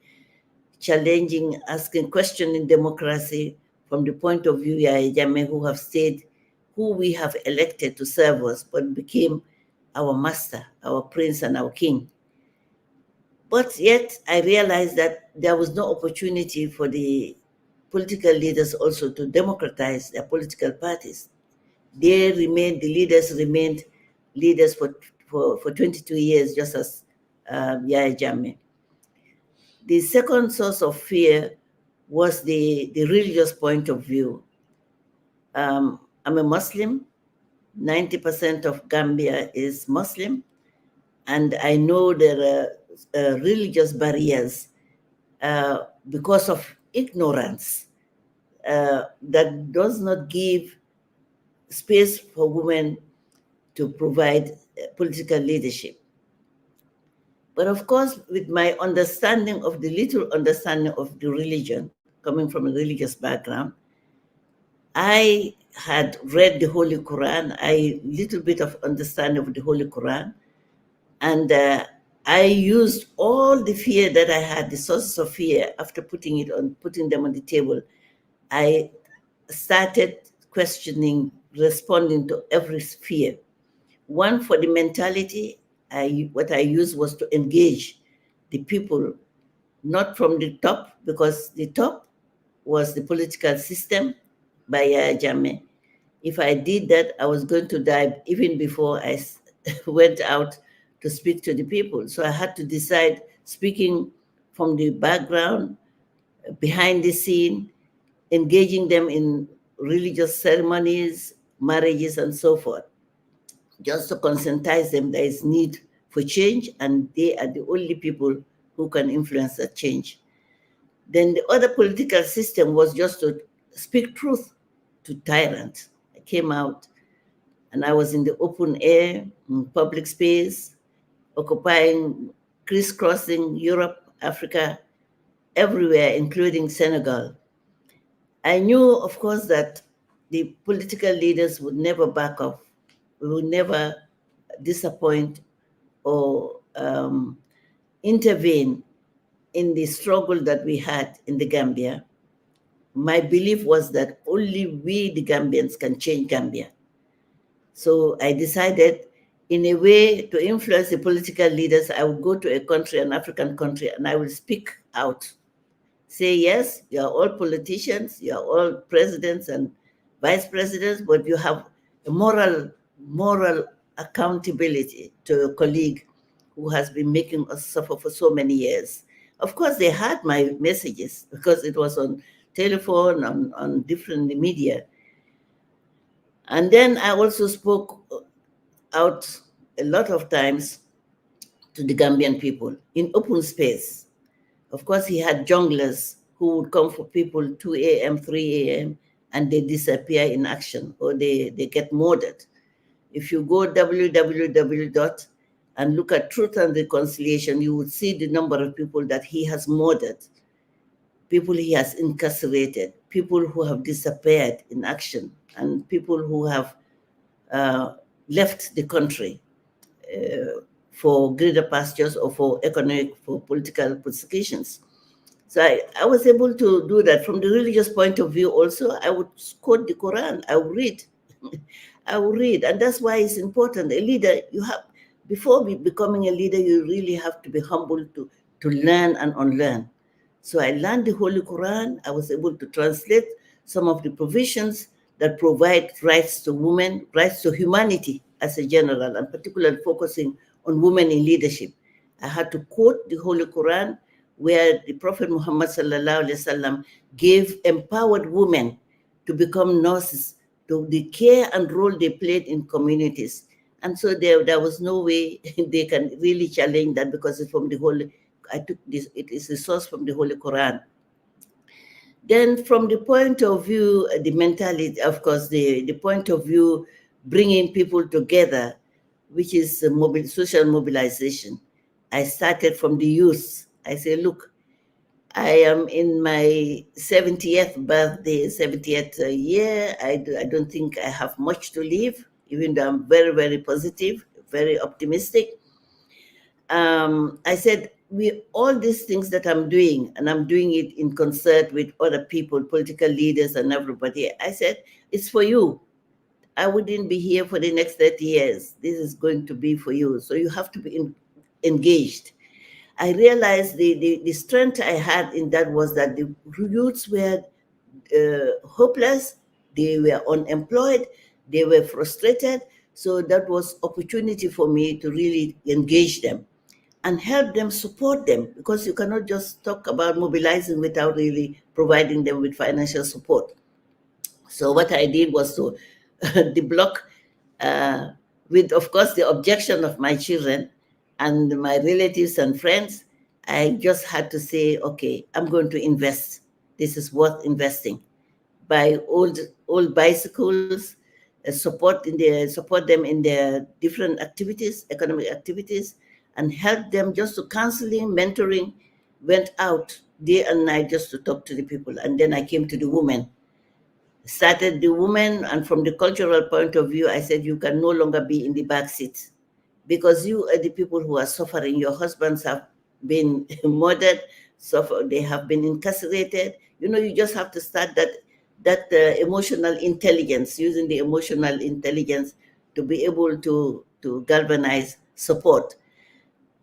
challenging, asking, questioning democracy from the point of view Yahya Jammeh, who have stayed, who we have elected to serve us, but became our master, our prince, and our king. But yet I realized that there was no opportunity for the political leaders also to democratize their political parties. The leaders remained leaders for 22 years, just as Yahya Jammeh. The second source of fear was the religious point of view. I'm a Muslim. 90% of Gambia is Muslim. And I know there are religious barriers because of ignorance that does not give space for women to provide political leadership. But of course, with my understanding of the little understanding of the religion, coming from a religious background, I had read the Holy Quran, little bit of understanding of the Holy Quran, and I used all the fear that I had, the sources of fear, after putting them on the table. I started questioning, responding to every fear. One, for the mentality, what I used was to engage the people, not from the top, because the top was the political system by Yahya Jammeh. If I did that, I was going to die even before I went out to speak to the people. So I had to decide, speaking from the background, behind the scene, engaging them in religious ceremonies, marriages, and so forth, just to conscientize them there is need for change, and they are the only people who can influence that change. Then the other political system was just to speak truth to tyrants. I came out and I was in the open air, in public space, occupying, crisscrossing Europe, Africa, everywhere, including Senegal. I knew, of course, that the political leaders would never back off, would never disappoint or intervene in the struggle that we had in the Gambia. My belief was that only we, the Gambians, can change Gambia. So I decided, in a way, to influence the political leaders, I would go to a country, an African country, and I will speak out. Say, yes, you are all politicians, you are all presidents and vice presidents, but you have a moral accountability to your colleague who has been making us suffer for so many years. Of course, they had my messages because it was on telephone, on different media. And then I also spoke out a lot of times to the Gambian people in open space. Of course, he had junglers who would come for people 2 a.m., 3 a.m., and they disappear in action or they get murdered. If you go www. and look at Truth and Reconciliation, you would see the number of people that he has murdered, people he has incarcerated, people who have disappeared in action, and people who have left the country for greater pastures or for economic, for political persecutions. So I was able to do that. From the religious point of view also, I would quote the Quran, I would read. I would read. And that's why it's important. A leader, you have, before becoming a leader, you really have to be humble to learn and unlearn. So I learned the Holy Quran. I was able to translate some of the provisions that provide rights to women, rights to humanity as a general, and particularly focusing on women in leadership. I had to quote the Holy Quran, where the Prophet Muhammad sallallahu alaihi wasallam gave empowered women to become nurses, to the care and role they played in communities. And so there was no way they can really challenge that because it's from the Holy, I took this, it is a source from the Holy Quran. Then from the point of view, the mentality, of course, the point of view, bringing people together, which is social mobilization. I started from the youth. I say, look, I am in my 70th birthday, 70th year. I don't think I have much to live, even though I'm very, very positive, very optimistic. I said, all these things that I'm doing, and I'm doing it in concert with other people, political leaders and everybody, I said, it's for you. I wouldn't be here for the next 30 years. This is going to be for you. So you have to be engaged. I realized the strength I had in that was that the youths were hopeless, they were unemployed, they were frustrated. So that was opportunity for me to really engage them and help them, support them, because you cannot just talk about mobilizing without really providing them with financial support. So what I did was to deblock, with, of course, the objection of my children and my relatives and friends. I just had to say, okay, I'm going to invest. This is worth investing. Buy old bicycles, support them in their different activities, economic activities, and help them just to counseling, mentoring, went out day and night just to talk to the people. And then I came to the women, started the women, and from the cultural point of view, I said, you can no longer be in the back seat because you are the people who are suffering. Your husbands have been murdered, they have been incarcerated. You just have to start that emotional intelligence, using the emotional intelligence to be able to galvanize support.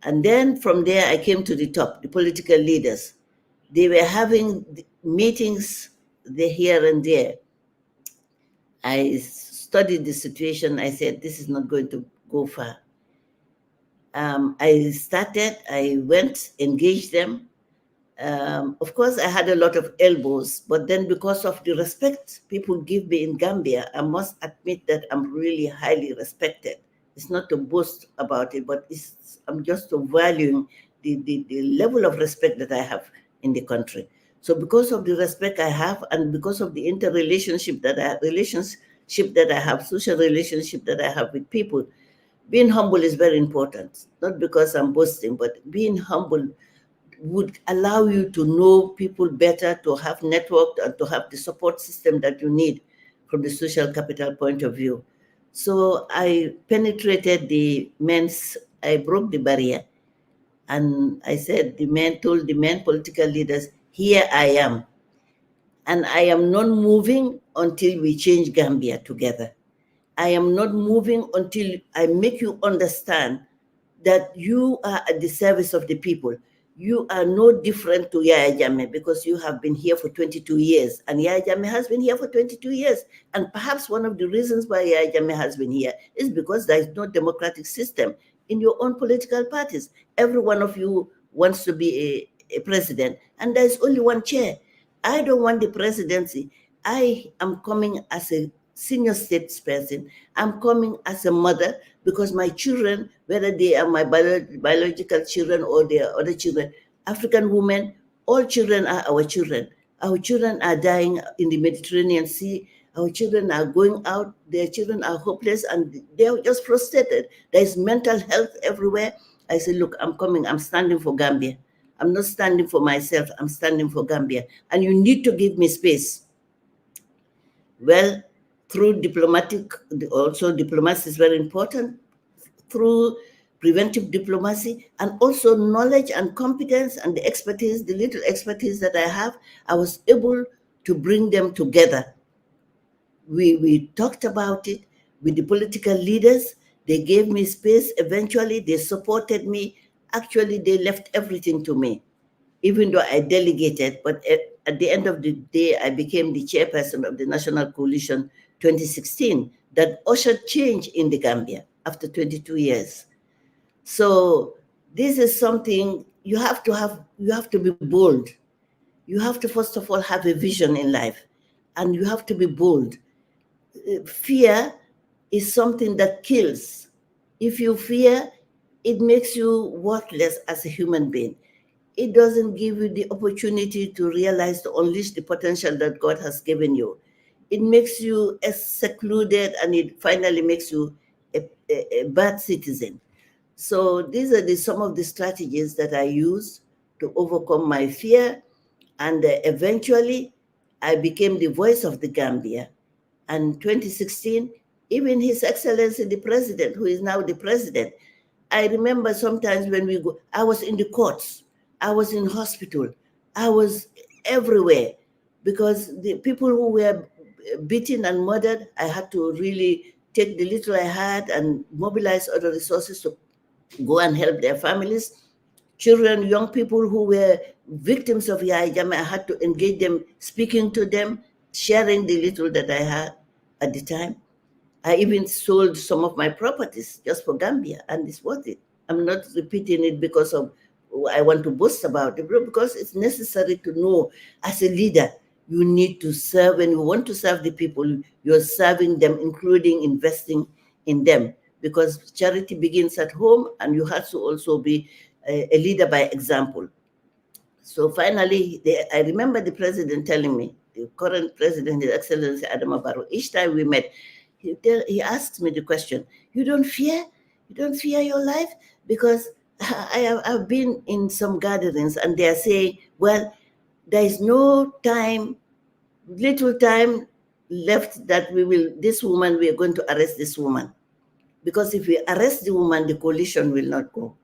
And then from there, I came to the top, the political leaders. They were having meetings here and there. I studied the situation. I said, this is not going to go far. I went, engaged them. Of course, I had a lot of elbows, but then because of the respect people give me in Gambia, I must admit that I'm really highly respected. It's not to boast about it, but I'm just valuing the level of respect that I have in the country. So because of the respect I have and because of the interrelationship that I have, social relationship that I have with people, being humble is very important. Not because I'm boasting, but being humble would allow you to know people better, to have network, and to have the support system that you need from the social capital point of view. So I penetrated the men's, I broke the barrier. And I said, the men told the men political leaders, here I am. And I am not moving until we change Gambia together. I am not moving until I make you understand that you are at the service of the people. You are no different to Yaya Jammeh because you have been here for 22 years, and Yaya Jammeh has been here for 22 years. And perhaps one of the reasons why Yaya Jammeh has been here is because there is no democratic system in your own political parties. Every one of you wants to be a president, and there is only one chair. I don't want the presidency. I am coming as a senior statesperson. I'm coming as a mother because my children, whether they are my biological children or they are other children, African women, all children are our children. Our children are dying in the Mediterranean Sea. Our children are going out. Their children are hopeless and they are just frustrated. There is mental health everywhere. I say, look, I'm coming. I'm standing for Gambia. I'm not standing for myself. I'm standing for Gambia. And you need to give me space. Well, through diplomatic, also diplomacy is very important, through preventive diplomacy, and also knowledge and competence and the expertise, the little expertise that I have, I was able to bring them together. We talked about it with the political leaders. They gave me space. Eventually, they supported me. Actually, they left everything to me, even though I delegated. But at the end of the day, I became the chairperson of the National Coalition 2016 that ushered change in the Gambia after 22 years. So this is something you have to be bold. You have to, first of all, have a vision in life, and you have to be bold. Fear is something that kills. If you fear, it makes you worthless as a human being. It doesn't give you the opportunity to realize, to unleash the potential that God has given you. It makes you secluded, and it finally makes you a bad citizen. So these are some of the strategies that I use to overcome my fear. And eventually, I became the voice of the Gambia. And 2016, even His Excellency the President, who is now the President, I remember sometimes when we go, I was in the courts, I was in hospital, I was everywhere, because the people who were beaten and murdered, I had to really take the little I had and mobilize other resources to go and help their families. Children, young people who were victims of Yahya Jammeh, I had to engage them, speaking to them, sharing the little that I had at the time. I even sold some of my properties just for Gambia, and it's worth it. I'm not repeating it because of I want to boast about it, but because it's necessary to know as a leader, you need to serve. When you want to serve the people, you're serving them, including investing in them, because charity begins at home, and you have to also be a leader by example. So finally, I remember the president telling me, the current president, His Excellency Adama Barrow, each time we met, he asked me the question, you don't fear? You don't fear your life? Because I've been in some gatherings and they are saying, well, there is no time, little time left that this woman, we are going to arrest this woman. Because if we arrest the woman, the coalition will not go.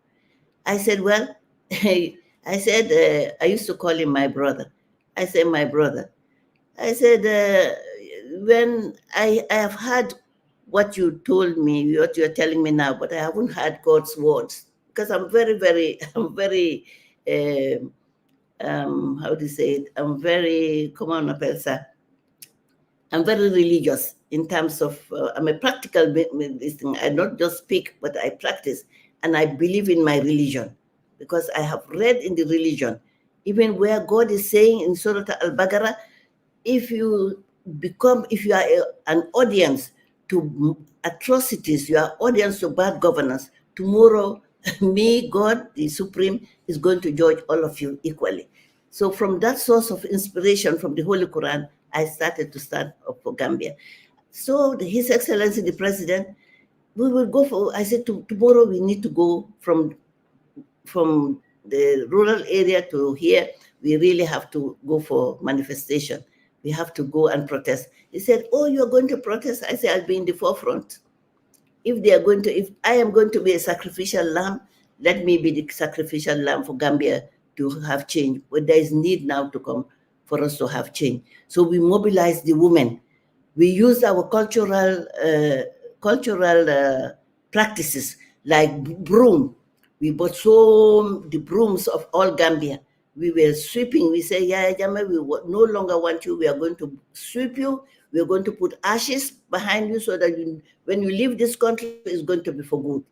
I said, well, I said, I used to call him my brother. I said, my brother. I said, when I have heard what you told me, what you're telling me now, but I haven't heard God's words, because I'm very, I'm very, how do you say it? I'm very, come on, Apelsa. I'm very religious in terms of, I'm a practical this thing. I not just speak, but I practice. And I believe in my religion, because I have read in the religion, even where God is saying in Surah Al-Baqarah, if you are an audience to atrocities, you are audience to bad governance, tomorrow, me, God, the Supreme, is going to judge all of you equally. So from that source of inspiration from the Holy Quran, I started to stand up for Gambia. So His Excellency, the President, we will go for, I said, tomorrow we need to go from the rural area to here, we really have to go for manifestation. We have to go and protest. He said, oh, you're going to protest? I said, I'll be in the forefront. If I am going to be a sacrificial lamb, let me be the sacrificial lamb for Gambia to have change. But there is need now to come for us to have change. So we mobilize the women. We use our cultural practices like broom. We bought the brooms of all Gambia. We were sweeping. We say, yeah, Jama, we no longer want you. We are going to sweep you. We are going to put ashes behind you so that when you leave this country, it's going to be for good.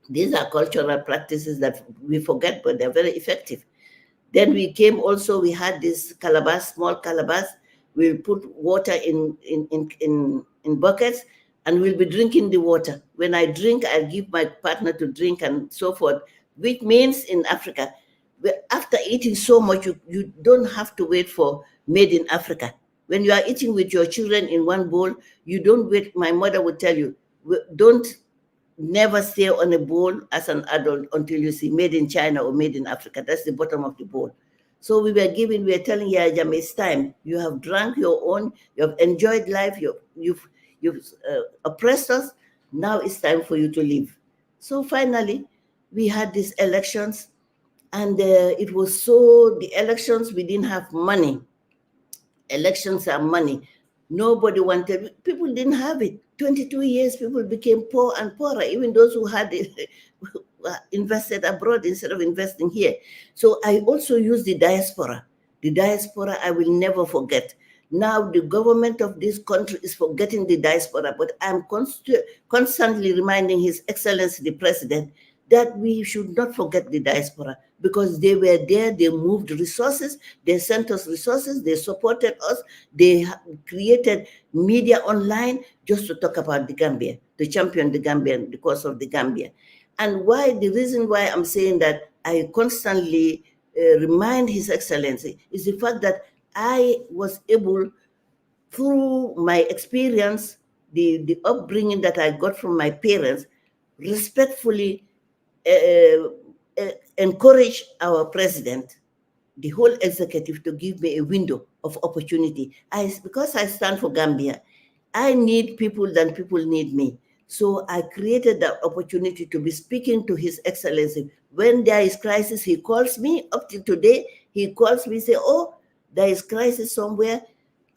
These are cultural practices that we forget, but they're very effective. Then we had this calabash, small calabash. We'll put water in buckets and we'll be drinking the water. When I drink, I'll give my partner to drink and so forth, which means in Africa, after eating so much, you don't have to wait for made in Africa. When you are eating with your children in one bowl, you don't wait. My mother would tell you, don't never stay on a bowl as an adult until you see made in China or made in Africa. That's the bottom of the bowl. So we were telling Yajam, it's time. You have drunk your own, you have enjoyed life, you've oppressed us. Now it's time for you to leave. So finally, we had these elections, and it was the elections, we didn't have money. Elections are money. Nobody wanted, people didn't have it. 22 years, people became poor and poorer, even those who had invested abroad instead of investing here. So I also use the diaspora. The diaspora I will never forget. Now the government of this country is forgetting the diaspora, but I'm constantly reminding His Excellency the President that we should not forget the diaspora, because they were there, they moved resources, they sent us resources, they supported us, they created media online just to talk about the Gambia, to champion the Gambia, the cause of the Gambia. And the reason why I'm saying that I constantly remind His Excellency is the fact that I was able, through my experience, the upbringing that I got from my parents, respectfully encourage our president, the whole executive, to give me a window of opportunity. Because I stand for Gambia, I need people than people need me. So I created that opportunity to be speaking to His Excellency. When there is crisis, he calls me. Up till today, he calls me, say, oh, there is crisis somewhere.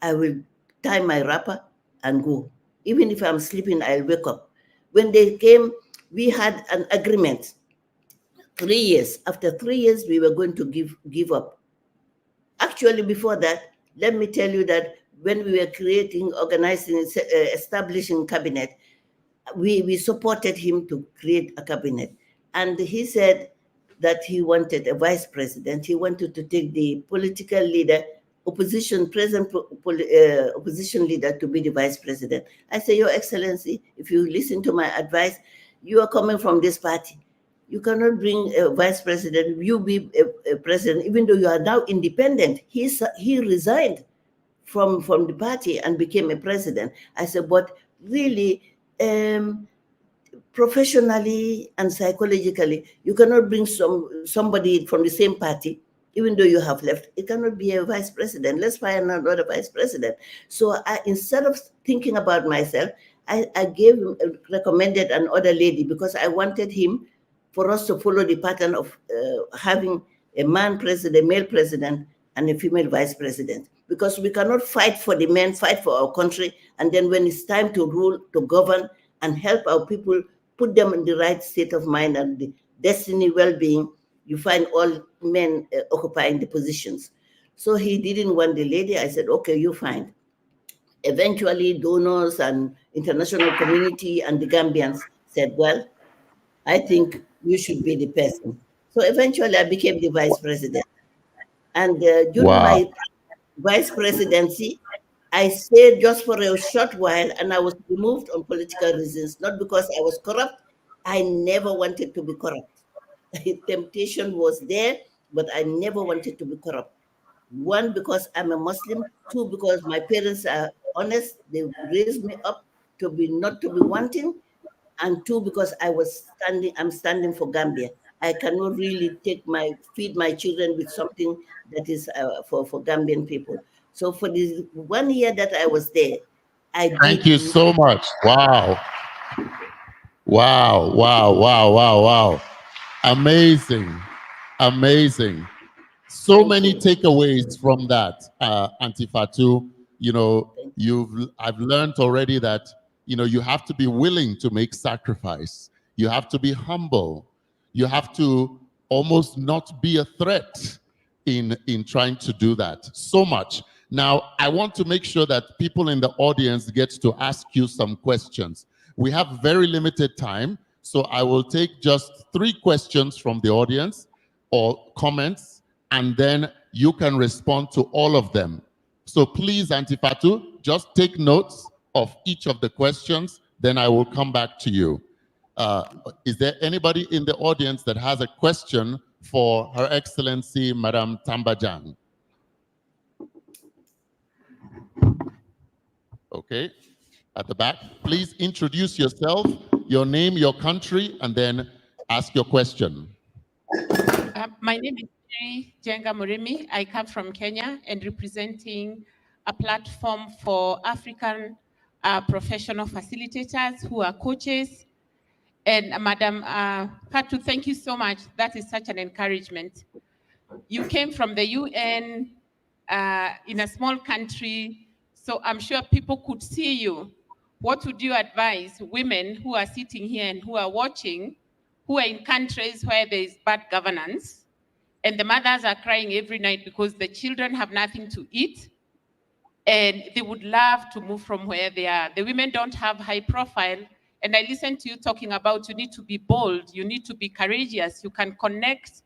I will tie my wrapper and go. Even if I'm sleeping, I'll wake up. When they came, we had an agreement. 3 years. After 3 years, we were going to give up. Actually, before that, let me tell you that when we were organizing, establishing cabinet, we supported him to create a cabinet. And he said that he wanted a vice president. He wanted to take the political leader, opposition leader, to be the vice president. I say, Your Excellency, if you listen to my advice, you are coming from this party. You cannot bring a vice president, you be a president, even though you are now independent. He resigned from the party and became a president. I said, but really, professionally and psychologically, you cannot bring somebody from the same party, even though you have left. It cannot be a vice president. Let's find another vice president. So instead of thinking about myself, I recommended another lady, because I wanted him, for us to follow the pattern of having a male president, and a female vice president. Because we cannot fight for the men, fight for our country, and then when it's time to rule, to govern, and help our people, put them in the right state of mind and the destiny, well-being, you find all men occupying the positions. So he didn't want the lady. I said, okay, you find. Eventually, donors and international community and the Gambians said, well, I think you should be the person. So eventually I became the vice president. And during my vice presidency, I stayed just for a short while, and I was removed on political reasons, not because I was corrupt. I never wanted to be corrupt. Temptation was there, but I never wanted to be corrupt. One, because I'm a Muslim. Two, because my parents are honest. They raised me up not to be wanting. And two, because I'm standing for Gambia. I cannot really feed my children with something that is for Gambian people. So for this 1 year that I was there, Thank you so much. Wow. Wow, wow, wow, wow, wow. Amazing. Amazing. So many takeaways from that, Auntie Fatu. You know, I've learned already that, you know, you have to be willing to make sacrifice. You have to be humble. You have to almost not be a threat in trying to do that. So much. Now, I want to make sure that people in the audience get to ask you some questions. We have very limited time, so I will take just 3 questions from the audience or comments, and then you can respond to all of them. So please, Auntie Fatu, just take notes of each of the questions, then I will come back to you. Is there anybody in the audience that has a question for Her Excellency, Madam Tambajang? Okay, at the back. Please introduce yourself, your name, your country, and then ask your question. My name is Jenga Murimi. I come from Kenya and representing a platform for African professional facilitators who are coaches. And Madam Patu, thank you so much. That is such an encouragement. You came from the UN in a small country, so I'm sure people could see you. What would you advise women who are sitting here and who are watching, who are in countries where there is bad governance, and the mothers are crying every night because the children have nothing to eat, and they would love to move from where they are. The women don't have high profile, and I listened to you talking about you need to be bold, you need to be courageous, you can connect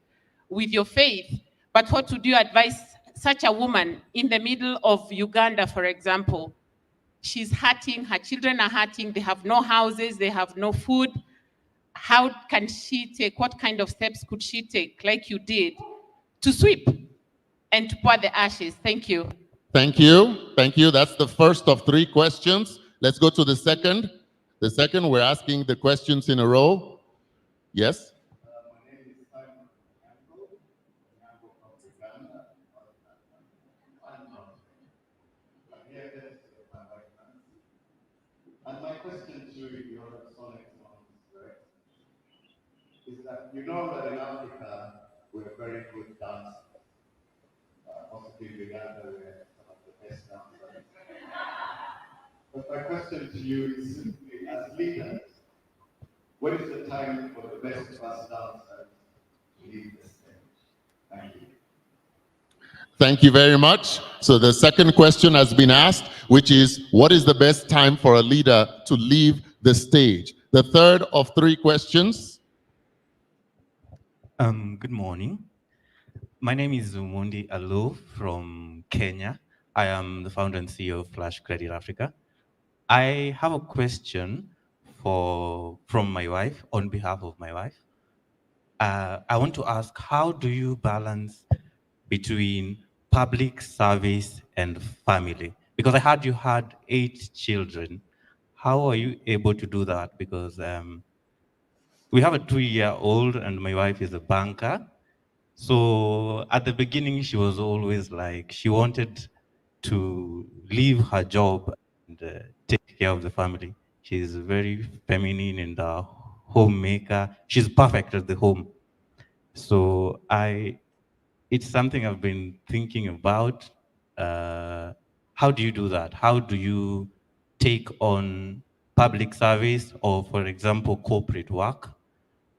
with your faith. But what would you advise such a woman in the middle of Uganda, for example? She's hurting, her children are hurting, they have no houses, they have no food. How can she take, what kind of steps could she take, like you did, to sweep and to pour the ashes? Thank you. Thank you. Thank you. That's the first of 3 questions. Let's go to the second. The second, we're asking the questions in a row. Yes? My name is Simon Nyambo from Uganda. I'm here with my wife Nancy. And my question to your son excellence is that you know that in Africa we're very good dancers. Possibly in Uganda we're some of the best dancers. But my question to you is simply, as leaders, what is the time for the best of us dancers to lead the stage? Thank you. Thank you very much. So the second question has been asked, which is, what is the best time for a leader to leave the stage? The third of 3 questions. Good morning. My name is Zumundi Alo from Kenya. I am the founder and CEO of Flash Credit Africa. I have a question from my wife, on behalf of my wife. I want to ask, how do you balance between public service and family? Because I heard you had 8 children. How are you able to do that? Because we have a 2-year-old and my wife is a banker. So at the beginning, she was always like, she wanted to leave her job and take care of the family. She's very feminine and a homemaker. She's perfect at the home. So it's something I've been thinking about. How do you do that? How do you take on public service or, for example, corporate work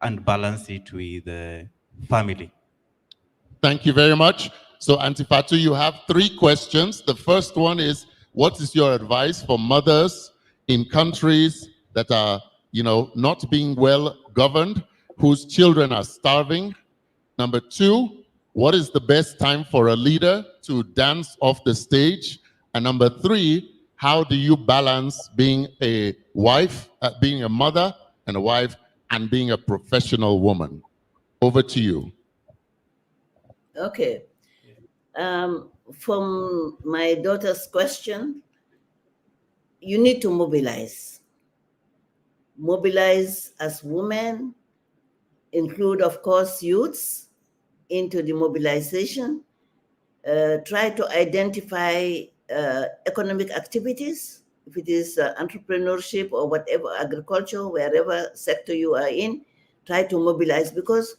and balance it with the family? Thank you very much. So Auntie Fatu, you have 3 questions. The first one is, what is your advice for mothers in countries that are, you know, not being well governed, whose children are starving? Number 2, what is the best time for a leader to dance off the stage? And number 3, how do you balance being a wife, being a mother and a wife, and being a professional woman? Over to you. Okay. From my daughter's question, you need to mobilize. Mobilize as women, include, of course, youths into the mobilization, try to identify economic activities, if it is entrepreneurship or whatever, agriculture, wherever sector you are in, try to mobilize, because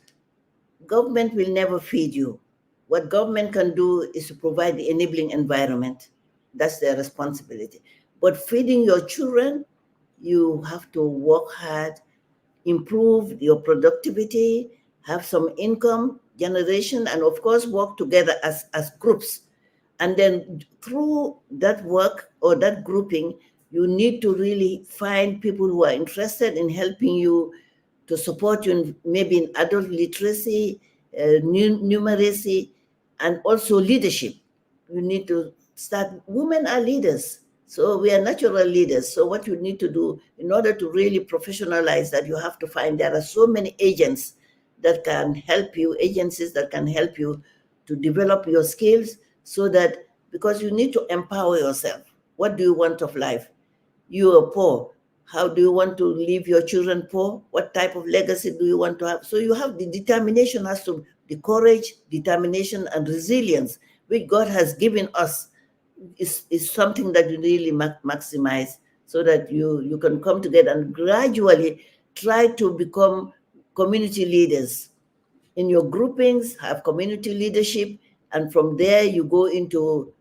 government will never feed you. What government can do is to provide the enabling environment. That's their responsibility. But feeding your children, you have to work hard, improve your productivity, have some income generation, and of course, work together as groups. And then through that work or that grouping, you need to really find people who are interested in helping you, to support you in, maybe in adult literacy, numeracy, and also leadership. You need to start, women are leaders. So we are natural leaders. So what you need to do in order to really professionalize that, you have to find there are so many agents that can help you, agencies that can help you to develop your skills, so that, because you need to empower yourself. What do you want of life? You are poor. How do you want to leave your children poor? What type of legacy do you want to have? So you have the determination, has to, the courage, determination, and resilience, which God has given us, is something that you really maximize, so that you can come together and gradually try to become community leaders. In your groupings, have community leadership, and from there you go into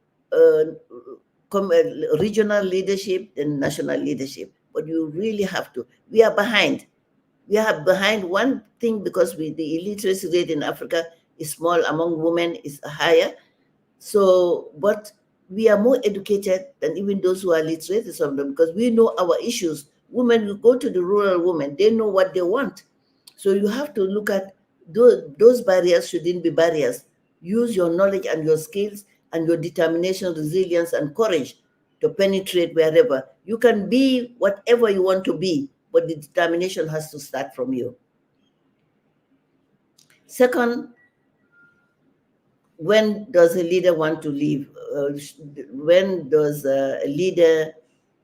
regional leadership and national leadership. But you really have to. We are behind. We are behind one thing, because the illiteracy rate in Africa is small, among women is higher. So, but we are more educated than even those who are literate, some of them, because we know our issues. Women, you go to the rural women, they know what they want. So you have to look at those barriers shouldn't be barriers. Use your knowledge and your skills and your determination, resilience, and courage to penetrate wherever. You can be whatever you want to be, but the determination has to start from you. Second, when does a leader want to leave? When does a leader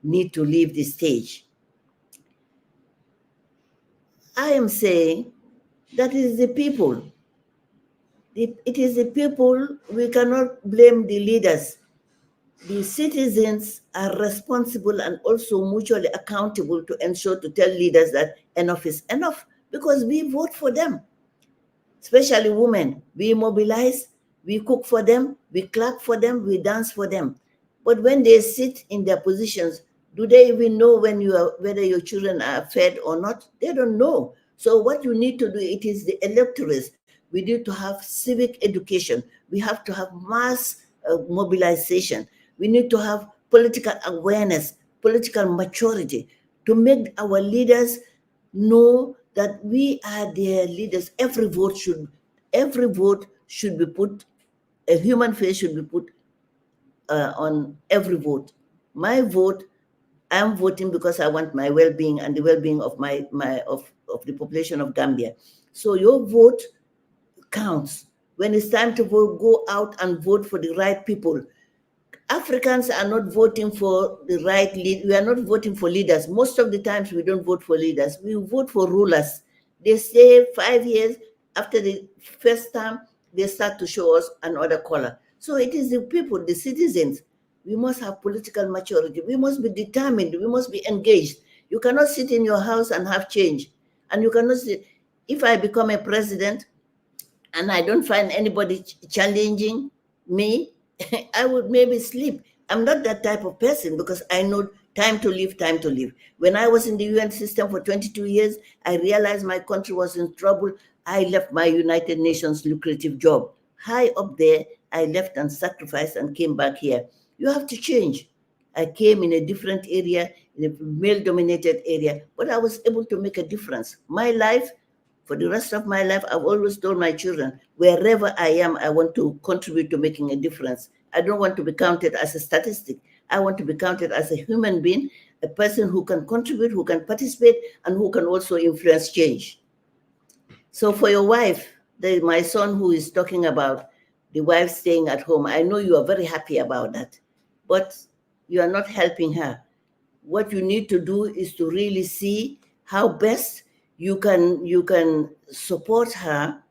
need to leave the stage? I am saying that is the people. It is the people. We cannot blame the leaders. The citizens are responsible and also mutually accountable to ensure, to tell leaders that enough is enough, because we vote for them. Especially women, we mobilize, we cook for them, we clap for them, we dance for them. But when they sit in their positions, do they even know whether your children are fed or not? They don't know. So what you need to do, it is the electorates. We need to have civic education. We have to have mass mobilization. We need to have political awareness, political maturity, to make our leaders know that we are their leaders. Every vote should be put, a human face should be put on every vote. My vote, I'm voting because I want my well-being and the well-being of of the population of Gambia. So your vote counts. When it's time to vote, go out and vote for the right people. Africans are not voting for the right lead. We are not voting for leaders. Most of the times we don't vote for leaders. We vote for rulers. They stay 5 years. After the first term, they start to show us another color. So it is the people, the citizens. We must have political maturity. We must be determined. We must be engaged. You cannot sit in your house and have change. And you cannot sit. If I become a president and I don't find anybody challenging me, I would maybe sleep. I'm not that type of person, because I know time to live, time to live. When I was in the UN system for 22 years, I realized my country was in trouble. I left my United Nations lucrative job. High up there, I left and sacrificed and came back here. You have to change. I came in a different area, in a male-dominated area, but I was able to make a difference. My life, for the rest of my life, I've always told my children, wherever I am, I want to contribute to making a difference. I don't want to be counted as a statistic. I want to be counted as a human being, a person who can contribute, who can participate, and who can also influence change. So for your wife, my son who is talking about the wife staying at home, I know you are very happy about that, but you are not helping her. What you need to do is to really see how best you can support her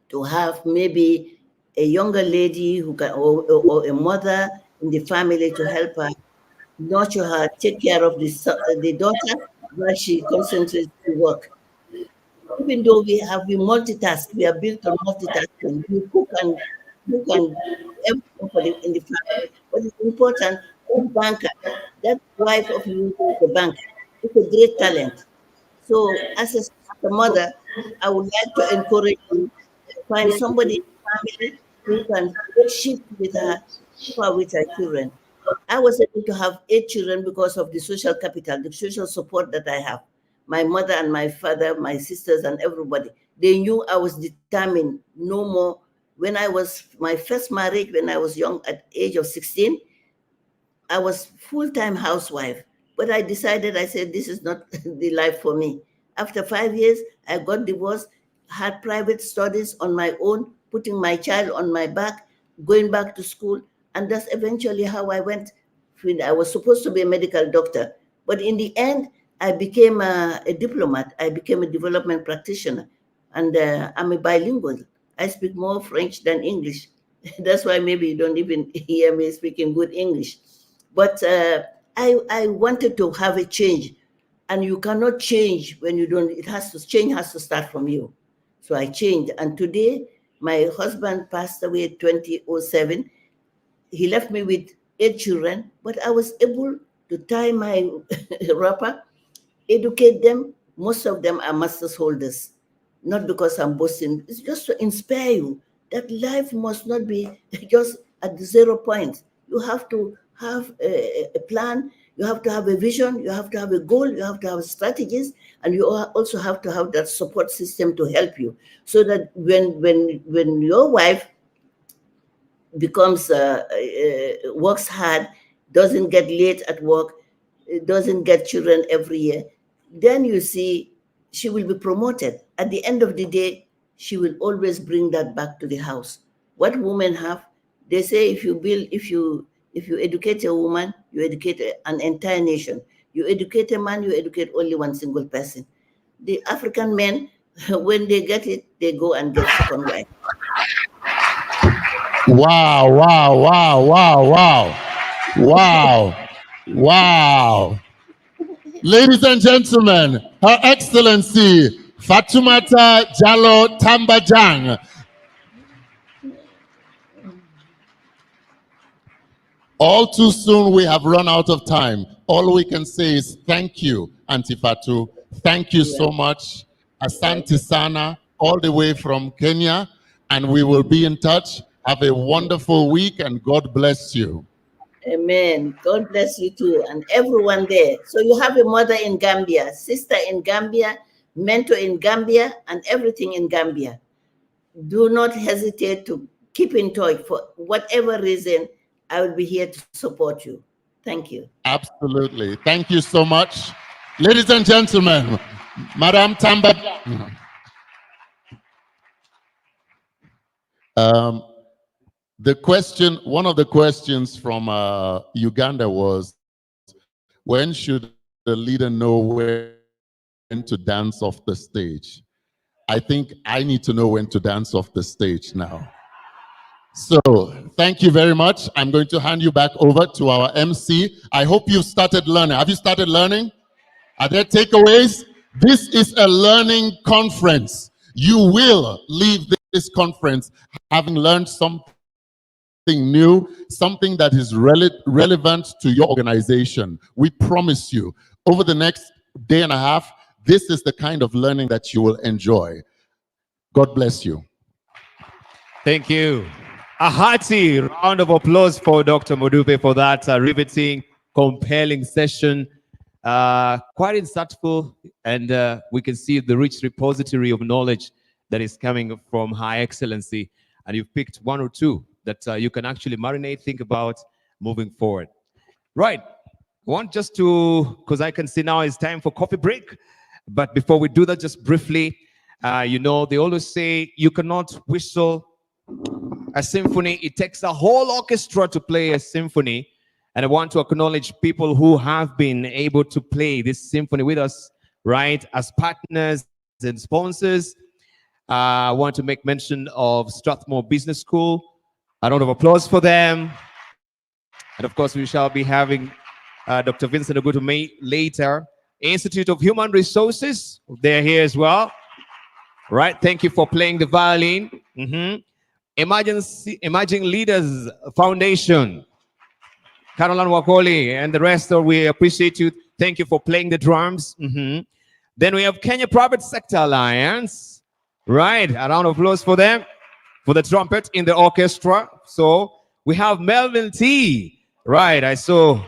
to have maybe a younger lady who can, or a mother in the family to help her, nurture her, take care of the daughter while she concentrates to work. Even though we multitask, we are built on multitasking. You cook and do everything in the family. What is important, that banker, that wife of you, the banker, is a great talent. So as a mother, I would like to encourage you to find somebody in the family who can shift with her, help her with her children. I was able to have 8 children because of the social capital, the social support that I have. My mother and my father, my sisters and everybody, they knew I was determined no more. When I was my first marriage, when I was young at age of 16, I was full-time housewife, but I decided, I said, this is not the life for me. After 5 years, I got divorced, had private studies on my own, putting my child on my back, going back to school, and that's eventually how I went. I was supposed to be a medical doctor, but in the end, I became a diplomat. I became a development practitioner, and I'm a bilingual. I speak more French than English. That's why maybe you don't even hear me speaking good English. But I wanted to have a change, and you cannot change when you don't. Change has to start from you. So I changed, and today my husband passed away in 2007. He left me with 8 children, but I was able to tie my wrapper, educate them. Most of them are masters holders, not because I'm boasting. It's just to inspire you that life must not be just at the 0 point. You have to have a plan. You have to have a vision. You have to have a goal. You have to have strategies, and you also have to have that support system to help you, so that when your wife becomes works hard, doesn't get late at work, doesn't get children every year, then you see she will be promoted. At the end of the day, she will always bring that back to the house. What women have, they say, if you educate a woman, you educate an entire nation. You educate a man, you educate only one single person. The African men, when they get it, they go and get second wife. Wow, wow, wow, wow, wow, wow, wow. Ladies and gentlemen, Her Excellency Fatumata Jallo Tambajang. All too soon, we have run out of time. All we can say is thank you, Auntie Fatu. Thank you so much. Asante Sana, all the way from Kenya. And we will be in touch. Have a wonderful week and God bless you. Amen. God bless you too, and everyone there. So you have a mother in Gambia, sister in Gambia, mentor in Gambia, and everything in Gambia. Do not hesitate to keep in touch. For whatever reason, I will be here to support you. Thank you. Absolutely. Thank you so much. Ladies and gentlemen, Madam Tamba. One of the questions from Uganda was, when should the leader know when to dance off the stage? I think I need to know when to dance off the stage now. So thank you very much. I'm going to hand you back over to our MC. I hope you've started learning. Have you started learning? Are there takeaways? This is a learning conference. You will leave this conference having learned something new, something that is relevant to your organization. We promise you, over the next day and a half, this is the kind of learning that you will enjoy. God bless you. Thank you. A hearty round of applause for Dr. Modupe for that riveting, compelling session. Quite insightful, and we can see the rich repository of knowledge that is coming from High Excellency. And you've picked one or two that you can actually marinate, think about moving forward. Right. I want just to, because I can see now it's time for coffee break. But before we do that, just briefly, you know, they always say you cannot whistle a symphony. It takes a whole orchestra to play a symphony. And I want to acknowledge people who have been able to play this symphony with us right, as partners and sponsors. I want to make mention of Strathmore Business School. A round of applause for them. And of course, we shall be having Dr. Vincent Ogutu later. Institute of Human Resources, they're here as well. Right, thank you for playing the violin. Emerging Leaders Foundation, Caroline Wakoli and the rest, we appreciate you. Thank you for playing the drums. Then we have Kenya Private Sector Alliance. Right, a round of applause for them, for the trumpet in the orchestra. So we have Melvin T. Right, I saw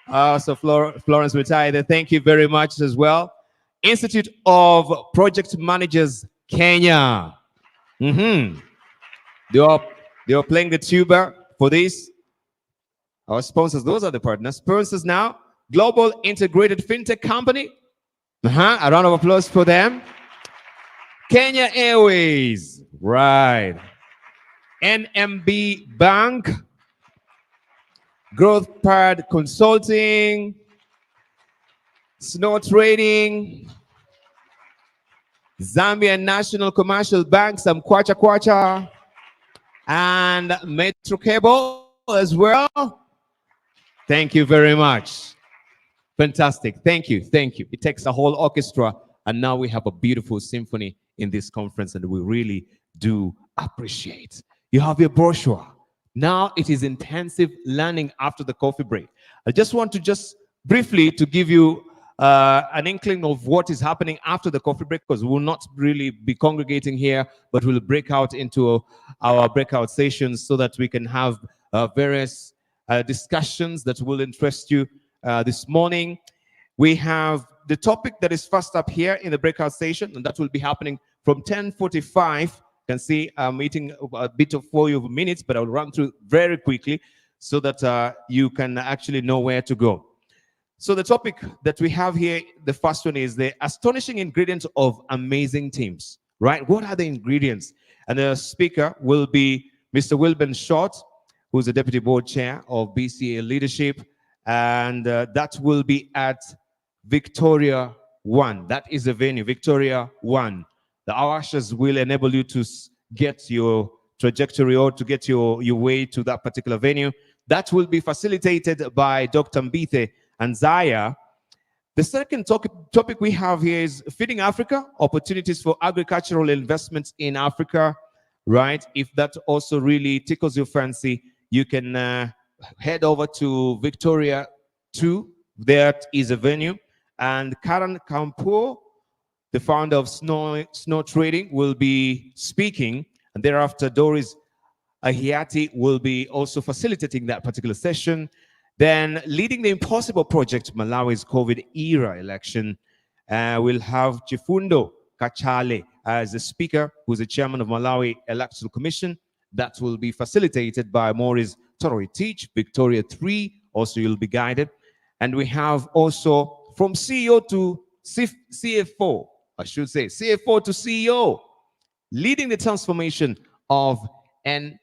Florence Mutai there. Thank you very much as well. Institute of Project Managers Kenya. They are playing the tuba for this. Our sponsors, those are the partners. Sponsors now, Global Integrated FinTech Company. A round of applause for them. Kenya Airways, right. NMB Bank. Growth Pad Consulting. Snow Trading. Zambia National Commercial Bank, some Kwacha Kwacha. And Metro Cable as well. Thank you very much. Fantastic. Thank you. Thank you. It takes a whole orchestra, and now we have a beautiful symphony in this conference, and we really do appreciate. You have your brochure. Now it is intensive learning after the coffee break. I just want to briefly to give you an inkling of what is happening after the coffee break, because we will not really be congregating here, but we'll break out into our breakout sessions so that we can have various discussions that will interest you. This morning, we have the topic that is first up here in the breakout session, and that will be happening from 10:45. You can see I'm eating a bit of 4 minutes, but I'll run through very quickly so that you can actually know where to go. So the topic that we have here, the first one is the astonishing ingredients of amazing teams, right? What are the ingredients? And the speaker will be Mr. Wilben Short, who's the Deputy Board Chair of BCA Leadership. And that will be at Victoria 1. That is the venue, Victoria 1. The ushers will enable you to get your trajectory or to get your way to that particular venue. That will be facilitated by Dr. Mbithe and Zaya. The second topic we have here is Feeding Africa, opportunities for agricultural investments in Africa, right? If that also really tickles your fancy, you can head over to Victoria 2. That is a venue. And Karan Kampur, the founder of Snow Trading, will be speaking. And thereafter, Doris Ahiati will be also facilitating that particular session. Then, leading the Impossible Project, Malawi's COVID-era election, we'll have Chifundo Kachale as the speaker, who's the chairman of Malawi Electoral Commission. That will be facilitated by Maurice Toroi Teach, Victoria 3, also you'll be guided. And we have also from CEO to CFO, I should say, CFO to CEO, leading the transformation of NMB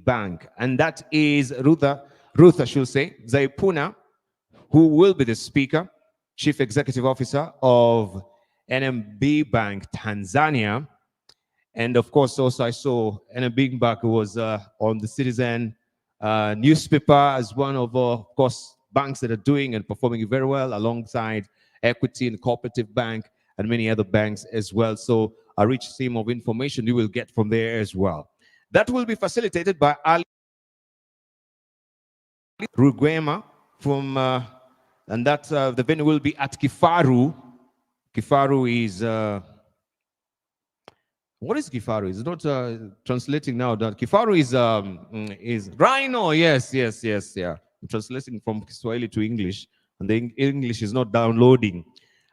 Bank. And that is Ruth, I should say, Zaipuna, who will be the speaker, Chief Executive Officer of NMB Bank, Tanzania. And of course, also I saw NMB Bank was on the Citizen newspaper as one of course, banks that are doing and performing very well alongside Equity and Cooperative Bank and many other banks as well. So a rich stream of information you will get from there as well. That will be facilitated by Ali Rugwema from, and that the venue will be at Kifaru. Kifaru is, what is Kifaru? It's not translating now. That Kifaru is rhino. Yes, yeah. I'm translating from Kiswahili to English, and the English is not downloading.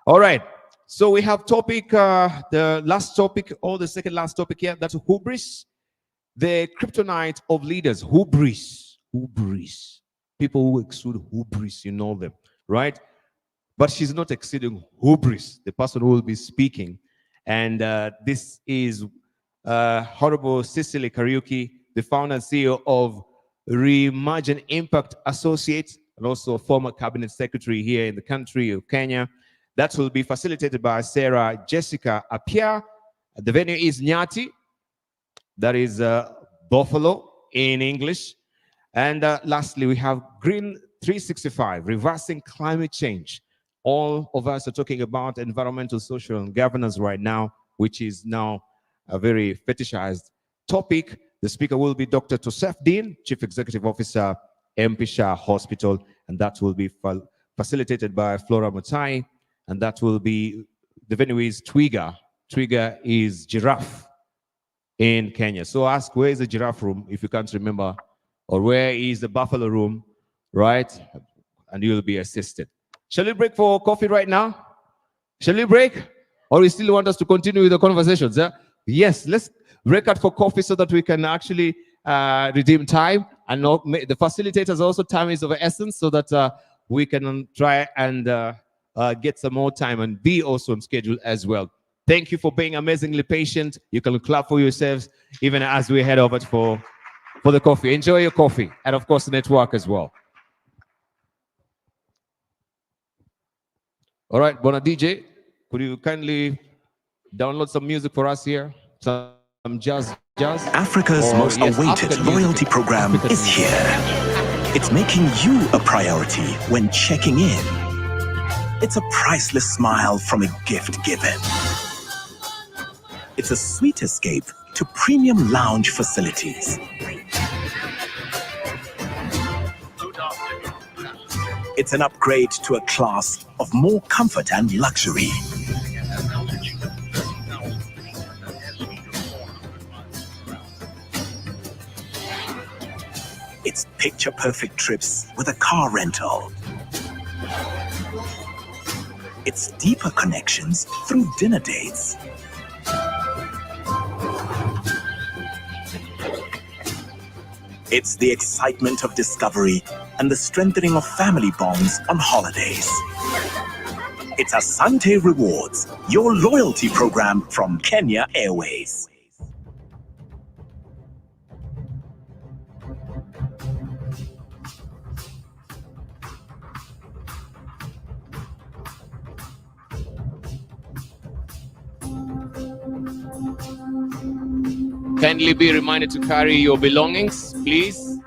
All right. So we have topic, the last topic, or the second last topic here. That's hubris, the kryptonite of leaders. Hubris. People who exude hubris, you know them, right? But she's not exceeding hubris, the person who will be speaking. And this is Honorable Cicely Kariuki, the founder and CEO of Reimagine Impact Associates, and also former cabinet secretary here in the country of Kenya. That will be facilitated by Sarah Jessica Apia. The venue is Nyati. That is Buffalo in English. And lastly, we have Green 365, reversing climate change. All of us are talking about environmental, social, and governance right now, which is now a very fetishized topic. The speaker will be Dr. Tosef Dean, Chief Executive Officer, MP Shah Hospital, and that will be facilitated by Flora Mutai, and that will be, the venue is Twiga. Twiga is giraffe in Kenya. So ask, where is the giraffe room, if you can't remember, or where is the buffalo room, right? And you'll be assisted. Shall we break for coffee right now? Shall we break? Or you still want us to continue with the conversations? Yes, let's break out for coffee so that we can actually redeem time. And the facilitators also, time is of essence, so that we can try and get some more time and be also on schedule as well. Thank you for being amazingly patient. You can clap for yourselves even as we head over for the coffee. Enjoy your coffee, and of course, the network as well. All right, Bona DJ, could you kindly download some music for us here? Some jazz. Africa's most awaited loyalty program is here. It's making you a priority when checking in. It's a priceless smile from a gift given. It's a sweet escape to premium lounge facilities. It's an upgrade to a class of more comfort and luxury. It's picture-perfect trips with a car rental. It's deeper connections through dinner dates. It's the excitement of discovery and the strengthening of family bonds on holidays. It's Asante Rewards, your loyalty program from Kenya Airways. Kindly be reminded to carry your belongings, please.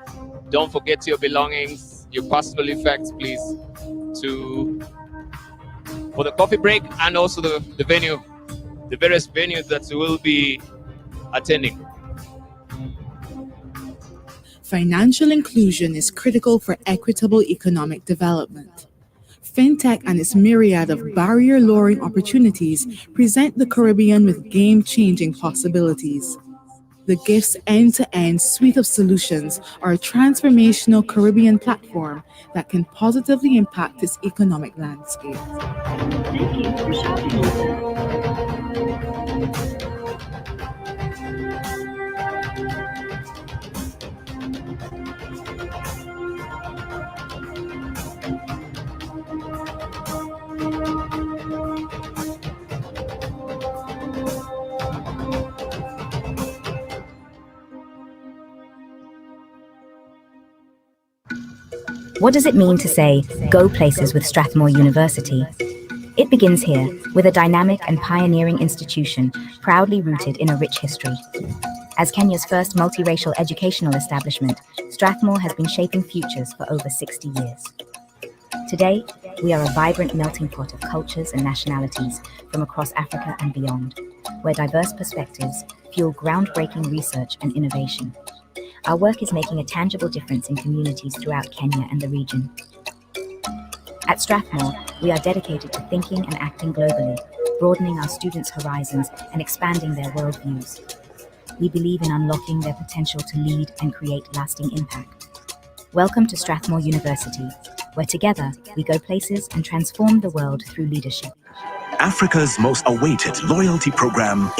Don't forget your belongings, your personal effects, please, for the coffee break, and also the venue, the various venues that we'll be attending. Financial inclusion is critical for equitable economic development. Fintech and its myriad of barrier-lowering opportunities present the Caribbean with game-changing possibilities. The GIFT's end-to-end suite of solutions are a transformational Caribbean platform that can positively impact its economic landscape. Thank you for shopping. What does it mean to say, go places with Strathmore University? It begins here, with a dynamic and pioneering institution proudly rooted in a rich history. As Kenya's first multiracial educational establishment, Strathmore has been shaping futures for over 60 years. Today, we are a vibrant melting pot of cultures and nationalities from across Africa and beyond, where diverse perspectives fuel groundbreaking research and innovation. Our work is making a tangible difference in communities throughout Kenya and the region. At Strathmore, we are dedicated to thinking and acting globally, broadening our students' horizons and expanding their worldviews. We believe in unlocking their potential to lead and create lasting impact. Welcome to Strathmore University, where together we go places and transform the world through leadership. Africa's most awaited loyalty program is